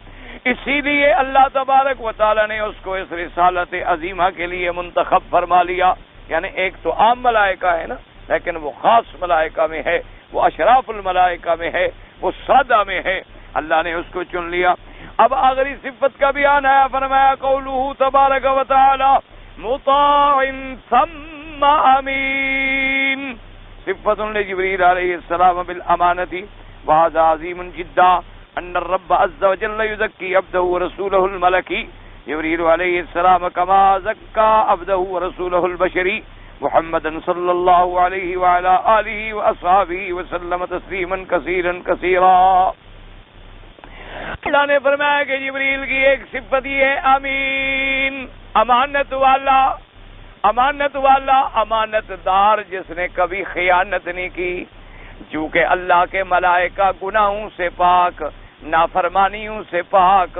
اسی لیے اللہ تبارک و تعالی نے اس کو اس رسالت عظیمہ کے لیے منتخب فرما لیا. یعنی ایک تو عام ملائکہ ہے نا، لیکن وہ خاص ملائکہ میں ہے، وہ اشراف الملائکہ میں ہے، وہ سادہ میں ہے، اللہ نے اس کو چن لیا. اب آخری صفت کا بیان ہے، فرمایا قولہ تبارک و تعالی مطاع ثم امین صفت لجبریل علیہ السلام بالامانۃ وهذا عظیم جدا ان الرب عز وجل یزکی عبدہ ورسولہ الملکی. جبریل علیہ السلام کما زکا عبدہ ورسولہ البشری محمدا صلی اللہ علیہ وعلی آلہ واصحابہ وسلم تسلیما کثیرا کثیرا۔ اللہ نے فرمایا کہ جبریل کی ایک صفت یہ ہے امین، امانت والا، امانت والا، امانت دار، جس نے کبھی خیانت نہیں کی، چونکہ اللہ کے ملائکہ گناہوں سے پاک، نافرمانیوں سے پاک،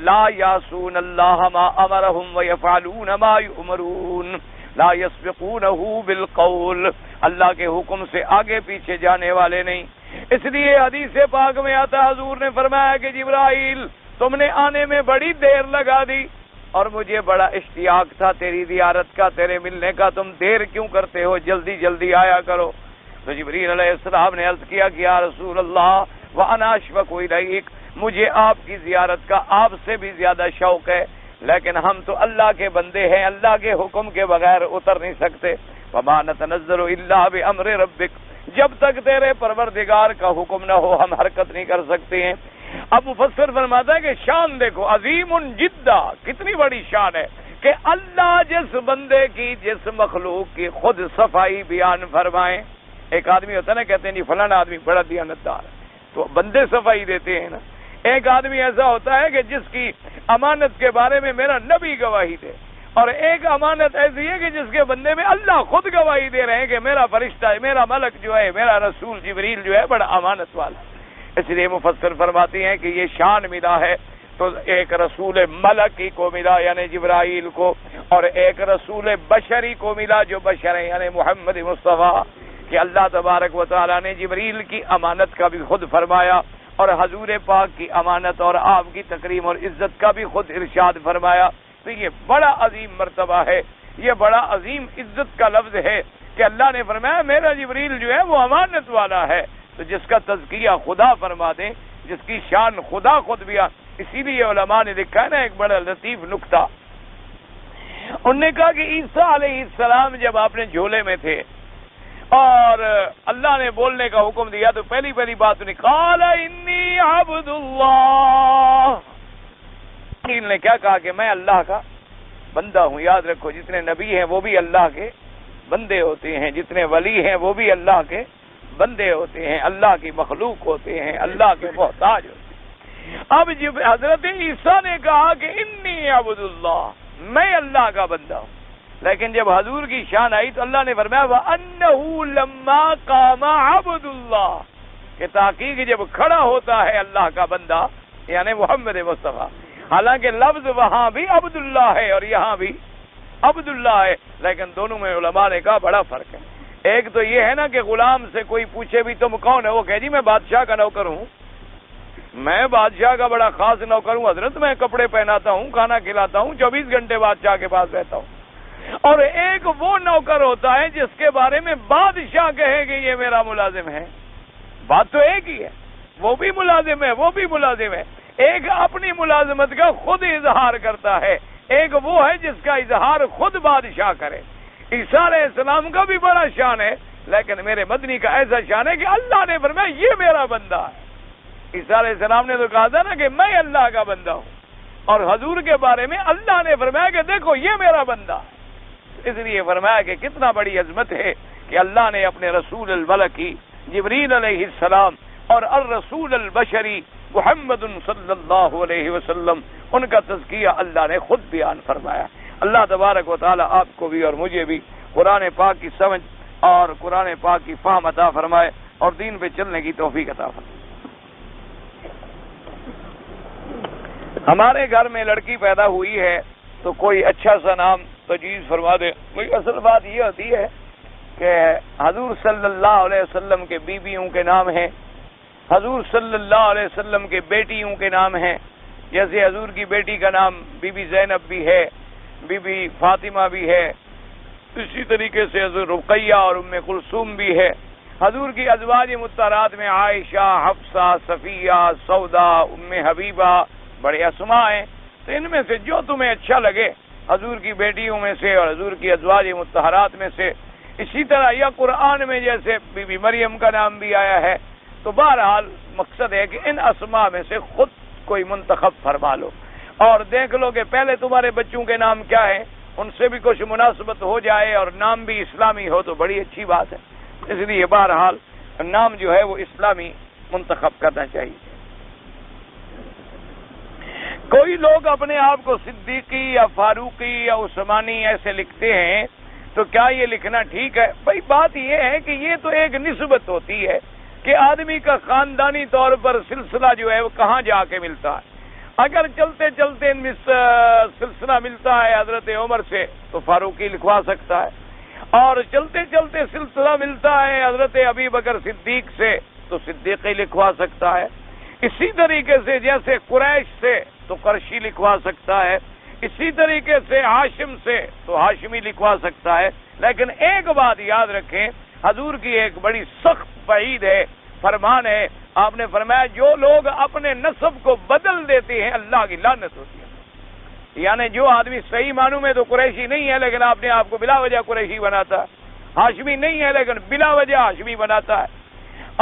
لا یعصون اللہ ما امرہم ویفعلون ما یؤمرون، لا یسبقونہ بالقول، اللہ کے حکم سے آگے پیچھے جانے والے نہیں۔ اس لیے حدیث پاک میں آتا، حضور نے فرمایا کہ جبرائیل تم نے آنے میں بڑی دیر لگا دی اور مجھے بڑا اشتیاق تھا تیری زیارت کا، تیرے ملنے کا، تم دیر کیوں کرتے ہو، جلدی جلدی آیا کرو۔ تو جبریل علیہ السلام نے عرض کیا کہ یا رسول اللہ وَأَنَا أَشْفَقُ إِلَيْكَ، مجھے آپ کی زیارت کا آپ سے بھی زیادہ شوق ہے، لیکن ہم تو اللہ کے بندے ہیں، اللہ کے حکم کے بغیر اتر نہیں سکتے۔ وَمَا نَتَنَزَّلُ إِلَّا بِأَمْرِ رَبِّكَ، جب تک تیرے پروردگار کا حکم نہ ہو ہم حرکت نہیں کر سکتے ہیں۔ اب مفسر فرماتا ہے کہ شان دیکھو، عظیم جدا، کتنی بڑی شان ہے کہ اللہ جس بندے کی، جس مخلوق کی خود صفائی بیان فرمائیں۔ ایک آدمی ہوتا ہے نا، کہتے ہیں جی فلانا آدمی بڑا دیانتدار ہے، تو بندے صفائی دیتے ہیں نا۔ ایک آدمی ایسا ہوتا ہے کہ جس کی امانت کے بارے میں میرا نبی گواہی دے، اور ایک امانت ایسی ہے کہ جس کے بندے میں اللہ خود گواہی دے رہے ہیں کہ میرا فرشتہ ہے، میرا ملک جو ہے، میرا رسول جبریل جو ہے بڑا امانت والا۔ اس لیے مفسر فرماتے ہیں کہ یہ شان ملا ہے تو ایک رسول ملکی کو ملا یعنی جبرائیل کو، اور ایک رسول بشری کو ملا جو بشر ہے یعنی محمد مصطفیٰ، کہ اللہ تبارک و تعالیٰ نے جبریل کی امانت کا بھی خود فرمایا اور حضور پاک کی امانت اور آپ کی تکریم اور عزت کا بھی خود ارشاد فرمایا۔ تو یہ بڑا عظیم مرتبہ ہے، یہ بڑا عظیم عزت کا لفظ ہے کہ اللہ نے فرمایا میرا جبریل جو ہے وہ امانت والا ہے۔ تو جس کا تزکیہ خدا فرما دیں، جس کی شان خدا خود بھی، اسی لیے علماء نے لکھا ہے نا ایک بڑا لطیف نکتہ، انہوں نے کہا کہ عیسیٰ علیہ السلام جب اپنے جھولے میں تھے اور اللہ نے بولنے کا حکم دیا تو پہلی بات انہیں قال انی عبد اللہ، نے کیا کہا کہ میں اللہ کا بندہ ہوں۔ یاد رکھو جتنے نبی ہیں وہ بھی اللہ کے بندے ہوتے ہیں، جتنے ولی ہیں وہ بھی اللہ کے بندے ہوتے ہیں، اللہ کی مخلوق ہوتے ہیں، اللہ کے محتاج ہوتے ہیں۔ اب جب حضرت عیسیٰ نے کہا کہ انی عبد اللہ، میں اللہ کا بندہ ہوں، لیکن جب حضور کی شان آئی تو اللہ نے فرمایا وَأَنَّهُ لَمَّا قَامَ عَبْدُ اللَّهِ، کہ تحقیق جب کھڑا ہوتا ہے اللہ کا بندہ یعنی محمد مصطفیٰ، حالانکہ لفظ وہاں بھی عبداللہ ہے اور یہاں بھی عبداللہ ہے، لیکن دونوں میں علماء نے کہا بڑا فرق ہے۔ ایک تو یہ ہے نا کہ غلام سے کوئی پوچھے بھی تم کون ہے، وہ کہے جی میں بادشاہ کا نوکر ہوں، میں بادشاہ کا بڑا خاص نوکر ہوں حضرت، میں کپڑے پہناتا ہوں، کھانا کھلاتا ہوں، 24 گھنٹے بادشاہ کے پاس رہتا ہوں۔ اور ایک وہ نوکر ہوتا ہے جس کے بارے میں بادشاہ کہے کہ یہ میرا ملازم ہے، بات تو ایک ہی ہے، وہ بھی ملازم ہے، وہ بھی ملازم ہے۔ ایک اپنی ملازمت کا خود اظہار کرتا ہے، ایک وہ ہے جس کا اظہار خود بادشاہ کرے۔ عیسیٰ علیہ السلام کا بھی بڑا شان ہے، لیکن میرے مدنی کا ایسا شان ہے کہ اللہ نے فرمایا یہ میرا بندہ ہے۔ عیسیٰ علیہ السلام نے تو کہا تھا نا کہ میں اللہ کا بندہ ہوں، اور حضور کے بارے میں اللہ نے فرمایا کہ دیکھو یہ میرا بندہ ہے۔ اس لیے فرمایا کہ کتنا بڑی عظمت ہے کہ اللہ نے اپنے رسول الملکی جبریل علیہ السلام اور الرسول البشری محمد صلی اللہ علیہ وسلم، ان کا تزکیہ اللہ نے خود بیان فرمایا۔ اللہ تبارک و تعالی آپ کو بھی اور مجھے بھی قرآن پاک کی سمجھ اور قرآن پاک کی فہم عطا فرمائے اور دین پہ چلنے کی توفیق عطا فرمائے۔ ہمارے گھر میں لڑکی پیدا ہوئی ہے تو کوئی اچھا سا نام تجویز فرما دے۔ اصل بات یہ ہوتی ہے کہ حضور صلی اللہ علیہ وسلم کے بیویوں کے نام ہیں، حضور صلی اللہ علیہ وسلم کے بیٹیوں کے نام ہیں، جیسے حضور کی بیٹی کا نام بی بی زینب بھی ہے، بی بی فاطمہ بھی ہے، اسی طریقے سے حضور رقیہ اور ام کلثوم بھی ہے۔ حضور کی ازواج مطہرات میں عائشہ، حفصہ، صفیہ، سودا، ام حبیبہ بڑے اسماء ہیں، تو ان میں سے جو تمہیں اچھا لگے حضور کی بیٹیوں میں سے اور حضور کی ازواج مطہرات میں سے۔ اسی طرح یا قرآن میں جیسے بی بی مریم کا نام بھی آیا ہے، تو بہرحال مقصد ہے کہ ان اسماء میں سے خود کوئی منتخب فرما لو اور دیکھ لو کہ پہلے تمہارے بچوں کے نام کیا ہیں، ان سے بھی کچھ مناسبت ہو جائے اور نام بھی اسلامی ہو تو بڑی اچھی بات ہے. اس لیے بہرحال نام جو ہے وہ اسلامی منتخب کرنا چاہیے. کوئی لوگ اپنے آپ کو صدیقی یا فاروقی یا عثمانی ایسے لکھتے ہیں تو کیا یہ لکھنا ٹھیک ہے؟ بھائی بات یہ ہے کہ یہ تو ایک نسبت ہوتی ہے کہ آدمی کا خاندانی طور پر سلسلہ جو ہے وہ کہاں جا کے ملتا ہے. اگر چلتے چلتے سلسلہ ملتا ہے حضرت عمر سے تو فاروقی لکھوا سکتا ہے، اور چلتے چلتے سلسلہ ملتا ہے حضرت ابی بکر صدیق سے تو صدیقی لکھوا سکتا ہے. اسی طریقے سے جیسے قریش سے تو قرشی لکھوا سکتا ہے، اسی طریقے سے ہاشم سے تو ہاشمی لکھوا سکتا ہے. لیکن ایک بات یاد رکھیں، حضور کی ایک بڑی سخت وعید ہے، فرمان ہے. آپ نے فرمایا جو لوگ اپنے نسب کو بدل دیتے ہیں اللہ کی لعنت ہوتی ہے. یعنی جو آدمی صحیح معنوں میں تو قریشی نہیں ہے لیکن آپ نے آپ کو بلا وجہ قریشی بناتا ہے، ہاشمی نہیں ہے لیکن بلا وجہ ہاشمی بناتا ہے،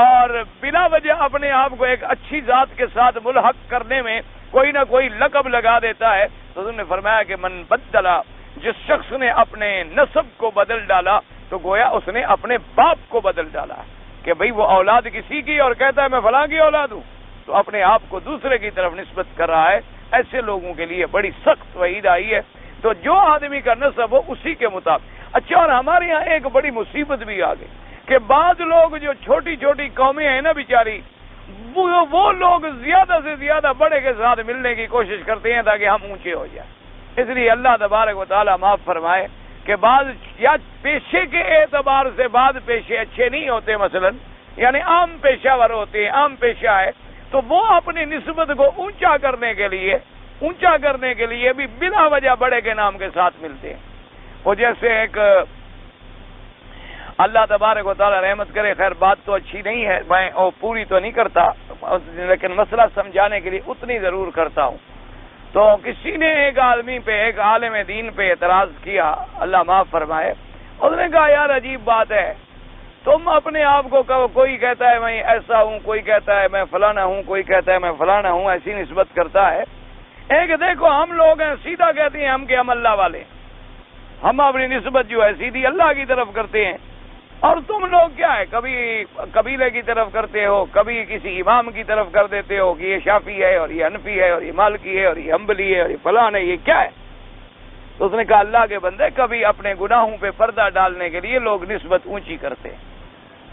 اور بلا وجہ اپنے آپ کو ایک اچھی ذات کے ساتھ ملحق کرنے میں کوئی نہ کوئی لقب لگا دیتا ہے. تو انہوں نے فرمایا کہ من بدلا، جس شخص نے اپنے نسب کو بدل ڈالا تو گویا اس نے اپنے باپ کو بدل ڈالا ہے کہ بھئی وہ اولاد کسی کی اور کہتا ہے میں فلاں کی اولاد ہوں، تو اپنے آپ کو دوسرے کی طرف نسبت کر رہا ہے. ایسے لوگوں کے لیے بڑی سخت وعید آئی ہے. تو جو آدمی کا نسب ہو اسی کے مطابق. اچھا، اور ہمارے یہاں ایک بڑی مصیبت بھی آ گئی کہ بعض لوگ جو چھوٹی چھوٹی قومیں ہیں نا بیچاری، وہ لوگ زیادہ سے زیادہ بڑے کے ساتھ ملنے کی کوشش کرتے ہیں تاکہ ہم اونچے ہو جائیں. اس لیے اللہ تبارک و تعالیٰ معاف فرمائے کہ بعض یا پیشے کے اعتبار سے بعض پیشے اچھے نہیں ہوتے، مثلا یعنی عام پیشہ ور ہوتے ہیں، عام پیشہ ہے تو وہ اپنی نسبت کو اونچا کرنے کے لیے بھی بلا وجہ بڑے کے نام کے ساتھ ملتے ہیں. وہ جیسے ایک اللہ تبارک و تعالیٰ رحمت کرے، خیر بات تو اچھی نہیں ہے، میں پوری تو نہیں کرتا لیکن مسئلہ سمجھانے کے لیے اتنی ضرور کرتا ہوں. تو کسی نے ایک آدمی پہ، ایک عالم دین پہ اعتراض کیا، اللہ معاف فرمائے. اس نے کہا یار عجیب بات ہے، تم اپنے آپ کو کوئی کہتا ہے میں ایسا ہوں، کوئی کہتا ہے میں فلانا ہوں، کوئی کہتا ہے میں فلانا ہوں، ایسی نسبت کرتا ہے. ایک دیکھو ہم لوگ ہیں سیدھا کہتے ہیں ہم کہ ہم اللہ والے، ہم اپنی نسبت جو ہے سیدھی اللہ کی طرف کرتے ہیں. اور تم لوگ کیا ہے، کبھی قبیلے کی طرف کرتے ہو، کبھی کسی امام کی طرف کر دیتے ہو کہ یہ شافعی ہے اور یہ حنفی ہے اور یہ مالکی ہے اور یہ حنبلی ہے اور یہ فلان ہے، یہ کیا ہے؟ تو اس نے کہا اللہ کے بندے، کبھی اپنے گناہوں پہ پردہ ڈالنے کے لیے لوگ نسبت اونچی کرتے ہیں.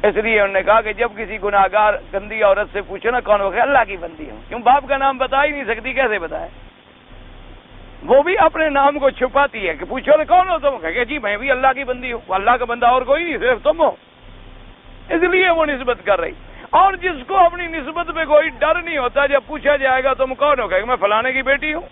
اس لیے انہوں نے کہا کہ جب کسی گناہگار گندی عورت سے پوچھو نا کون ہو گیا، اللہ کی بندی ہوں. کیوں؟ باپ کا نام بتا ہی نہیں سکتی، کیسے بتائے؟ وہ بھی اپنے نام کو چھپاتی ہے کہ پوچھو نا کون ہو تم، کہ جی میں بھی اللہ کی بندی ہوں. اللہ کا بندہ اور کوئی نہیں، صرف تم ہو. اس لیے وہ نسبت کر رہی. اور جس کو اپنی نسبت پہ کوئی ڈر نہیں ہوتا، جب پوچھا جائے گا تم کون ہو، کہ میں فلانے کی بیٹی ہوں،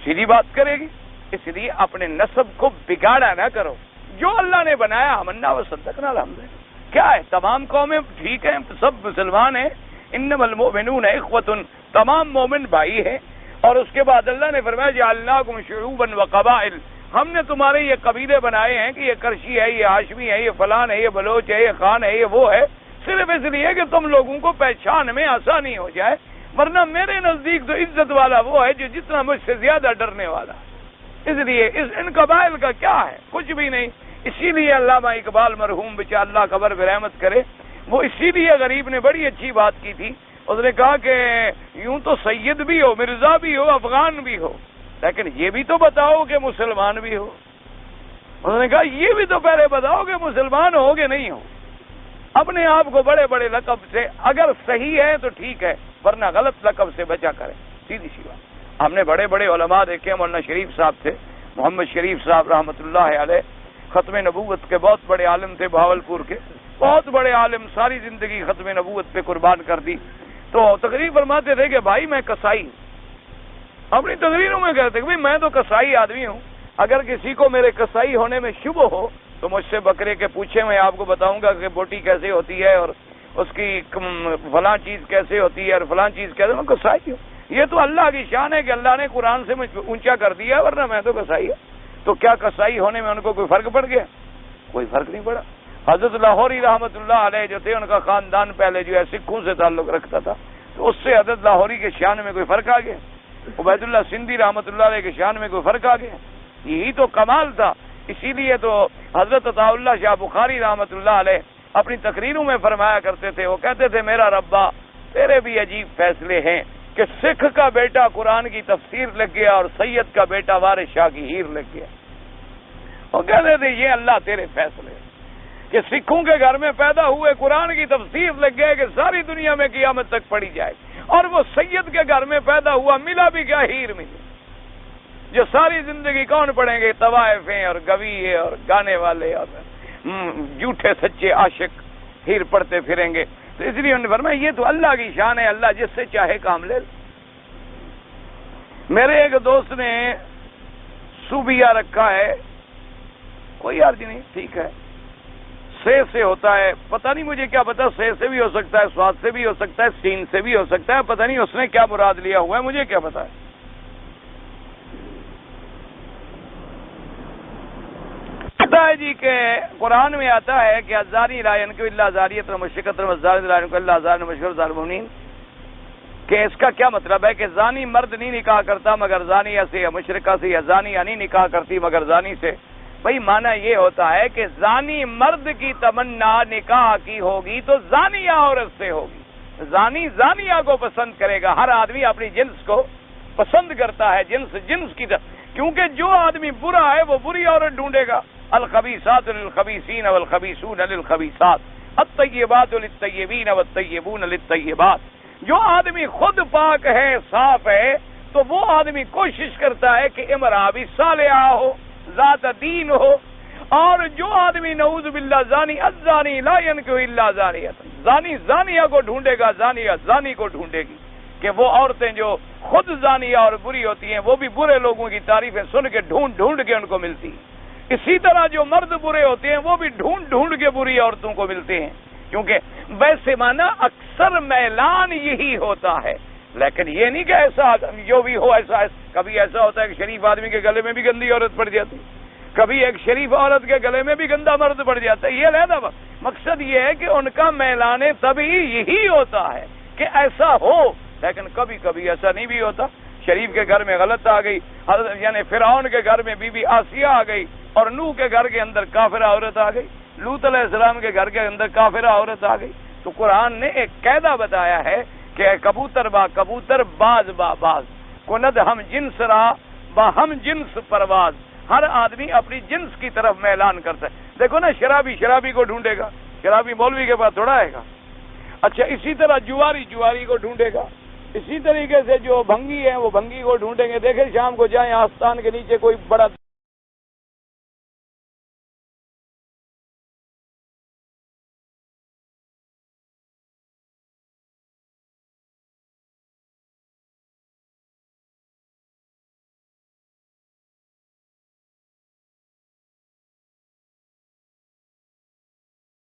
سیدھی بات کرے گی. اس لیے اپنے نسب کو بگاڑا نہ کرو. جو اللہ نے بنایا آمنا و صدقنا الحمدللہ. کیا ہے، تمام قومیں ٹھیک ہیں، سب مسلمان ہیں. انما المؤمنون اخوۃ، تمام مومن بھائی ہیں. اور اس کے بعد اللہ نے فرمایا جعلناکم شعوبا وقبائل، ہم نے تمہارے یہ قبیلے بنائے ہیں کہ یہ کرشی ہے، یہ ہاشمی ہے، یہ فلان ہے، یہ بلوچ ہے، یہ خان ہے، یہ وہ ہے، صرف اس لیے کہ تم لوگوں کو پہچان میں آسانی ہو جائے. ورنہ میرے نزدیک تو عزت والا وہ ہے جو جتنا مجھ سے زیادہ ڈرنے والا. اس لیے ان قبائل کا کیا ہے، کچھ بھی نہیں. اسی لیے علامہ اقبال مرحوم بچا اللہ قبر پہ رحمت کرے، وہ اسی لیے غریب نے بڑی اچھی بات کی تھی. اس نے کہا کہ یوں تو سید بھی ہو، مرزا بھی ہو، افغان بھی ہو، لیکن یہ بھی تو بتاؤ کہ مسلمان بھی ہو. انہوں نے کہا یہ بھی تو پہلے بتاؤ کہ مسلمان ہو کہ نہیں ہو. اپنے آپ کو بڑے بڑے لقب سے اگر صحیح ہے تو ٹھیک ہے، ورنہ غلط لقب سے بچا کریں. سیدھی سی بات. ہم نے بڑے بڑے علماء دیکھے، مولانا شریف صاحب تھے، محمد شریف صاحب رحمۃ اللہ علیہ، ختم نبوت کے بہت بڑے عالم تھے، بہاولپور کے بہت بڑے عالم، ساری زندگی ختم نبوت پہ قربان کر دی. تو تقریر فرماتے تھے کہ بھائی میں کسائی ہوں. اپنی تقریروں میں کہتے کہ میں تو کسائی آدمی ہوں، اگر کسی کو میرے کسائی ہونے میں شبہ ہو تو مجھ سے بکرے کے پوچھے، میں آپ کو بتاؤں گا کہ بوٹی کیسے ہوتی ہے اور اس کی فلاں چیز کیسے ہوتی ہے اور فلاں چیز کیسے. میں کسائی ہوں. یہ تو اللہ کی شان ہے کہ اللہ نے قرآن سے مجھ اونچا کر دیا، ورنہ میں تو کسائی ہوں. تو کیا کسائی ہونے میں ان کو کوئی فرق پڑ گیا؟ کوئی فرق نہیں پڑا. حضرت لاہوری رحمۃ اللہ علیہ جو تھے، ان کا خاندان پہلے جو ہے سکھوں سے تعلق رکھتا تھا، تو اس سے حضرت لاہوری کے شان میں کوئی فرق آ گیا؟ عبید اللہ سندھی رحمۃ اللہ علیہ کے شان میں کوئی فرق آ گیا؟ یہی تو کمال تھا. اسی لیے تو حضرت عطا اللہ شاہ بخاری رحمۃ اللہ علیہ اپنی تقریروں میں فرمایا کرتے تھے, وہ کہتے تھے میرا ربا تیرے بھی عجیب فیصلے ہیں کہ سکھ کا بیٹا قرآن کی تفسیر لگ گیا اور سید کا بیٹا وارث شاہ کی ہیر لگ گیا. وہ کہتے تھے یہ اللہ تیرے فیصلے کہ سکھوں کے گھر میں پیدا ہوئے قرآن کی تفسیر لگ گئے کہ ساری دنیا میں قیامت تک پڑھی جائے, اور وہ سید کے گھر میں پیدا ہوا ملا بھی کیا, ہیر ملی, جو ساری زندگی کون پڑھیں گے, طوائفیں اور گویے اور گانے والے اور جھوٹے سچے عاشق ہیر پڑھتے پھریں گے. تو اس لیے انہوں نے فرمایا یہ تو اللہ کی شان ہے, اللہ جس سے چاہے کام لے. میرے ایک دوست نے صوبیہ رکھا ہے, کوئی عرض نہیں, ٹھیک ہے, سے ہوتا ہے, پتہ نہیں مجھے کیا پتا, سے بھی ہو سکتا ہے, سواد سے بھی ہو سکتا ہے, سین سے بھی ہو سکتا ہے, پتہ نہیں اس نے کیا مراد لیا ہوا ہے, مجھے کیا پتا ہے. پتا ہے جی کہ قرآن میں آتا ہے کہ الزانی لا ينكح الا زانیۃ مشرکۃ والزانی لا ينكح الا زان مشرک ظالمین, کہ اس کا کیا مطلب ہے کہ زانی مرد نہیں نکاح کرتا مگر زانیہ سے, یا مشرکہ سے, یا زانیہ نہیں نکاح کرتی مگر زانی سے. بھائی معنی یہ ہوتا ہے کہ زانی مرد کی تمنا نکاح کی ہوگی تو زانیہ عورت سے ہوگی. زانی زانیہ کو پسند کرے گا, ہر آدمی اپنی جنس کو پسند کرتا ہے, جنس کی طرف, کیونکہ جو آدمی برا ہے وہ بری عورت ڈھونڈے گا. الخبیثات للخبیثین والخبیثون للخبیثات الطیبات للطیبین والطیبون للطیبات. جو آدمی خود پاک ہے, صاف ہے, تو وہ آدمی کوشش کرتا ہے کہ امرأہ بھی صالحہ ہو, ذات دین ہو. اور جو آدمی نعوذ باللہ زانی الزانی لا ينكح الا زانیۃ, زانی زانیہ کو ڈھونڈے گا, زانیہ زانی کو ڈھونڈے گی. کہ وہ عورتیں جو خود زانیہ اور بری ہوتی ہیں وہ بھی برے لوگوں کی تعریفیں سن کے ڈھونڈ کے ان کو ملتی ہیں. اسی طرح جو مرد برے ہوتے ہیں وہ بھی ڈھونڈ کے بری عورتوں کو ملتے ہیں, کیونکہ ویسے مانا اکثر میلان یہی ہوتا ہے. لیکن یہ نہیں کہ ایسا جو بھی ہو ایسا, کبھی ایسا ہوتا ہے کہ شریف آدمی کے گلے میں بھی گندی عورت پڑ جاتی, کبھی ایک شریف عورت کے گلے میں بھی گندا مرد پڑ جاتا ہے. یہ علیحدہ مقصد یہ ہے کہ ان کا میلان تبھی یہی ہوتا ہے کہ ایسا ہو, لیکن کبھی کبھی ایسا نہیں بھی ہوتا. شریف کے گھر میں غلط آ گئی, یعنی فرعون کے گھر میں بی بی آسیہ آ گئی, اور نوح کے گھر کے اندر کافرہ عورت آ گئی, لوط علیہ السلام کے گھر کے اندر کافرہ عورت آ گئی. تو قرآن نے ایک قاعدہ بتایا ہے کہ کبوتر با کبوتر, باز با باز, کند ہم جنس را با ہم جنس پرواز. ہر آدمی اپنی جنس کی طرف میلان کرتا ہے. دیکھو نا, شرابی کو ڈھونڈے گا, شرابی مولوی کے پاس تھوڑا آئے گا. اچھا اسی طرح جواری کو ڈھونڈے گا. اسی طریقے سے جو بھنگی ہیں وہ بھنگی کو ڈھونڈیں گے. دیکھیں شام کو جائیں آستان کے نیچے کوئی بڑا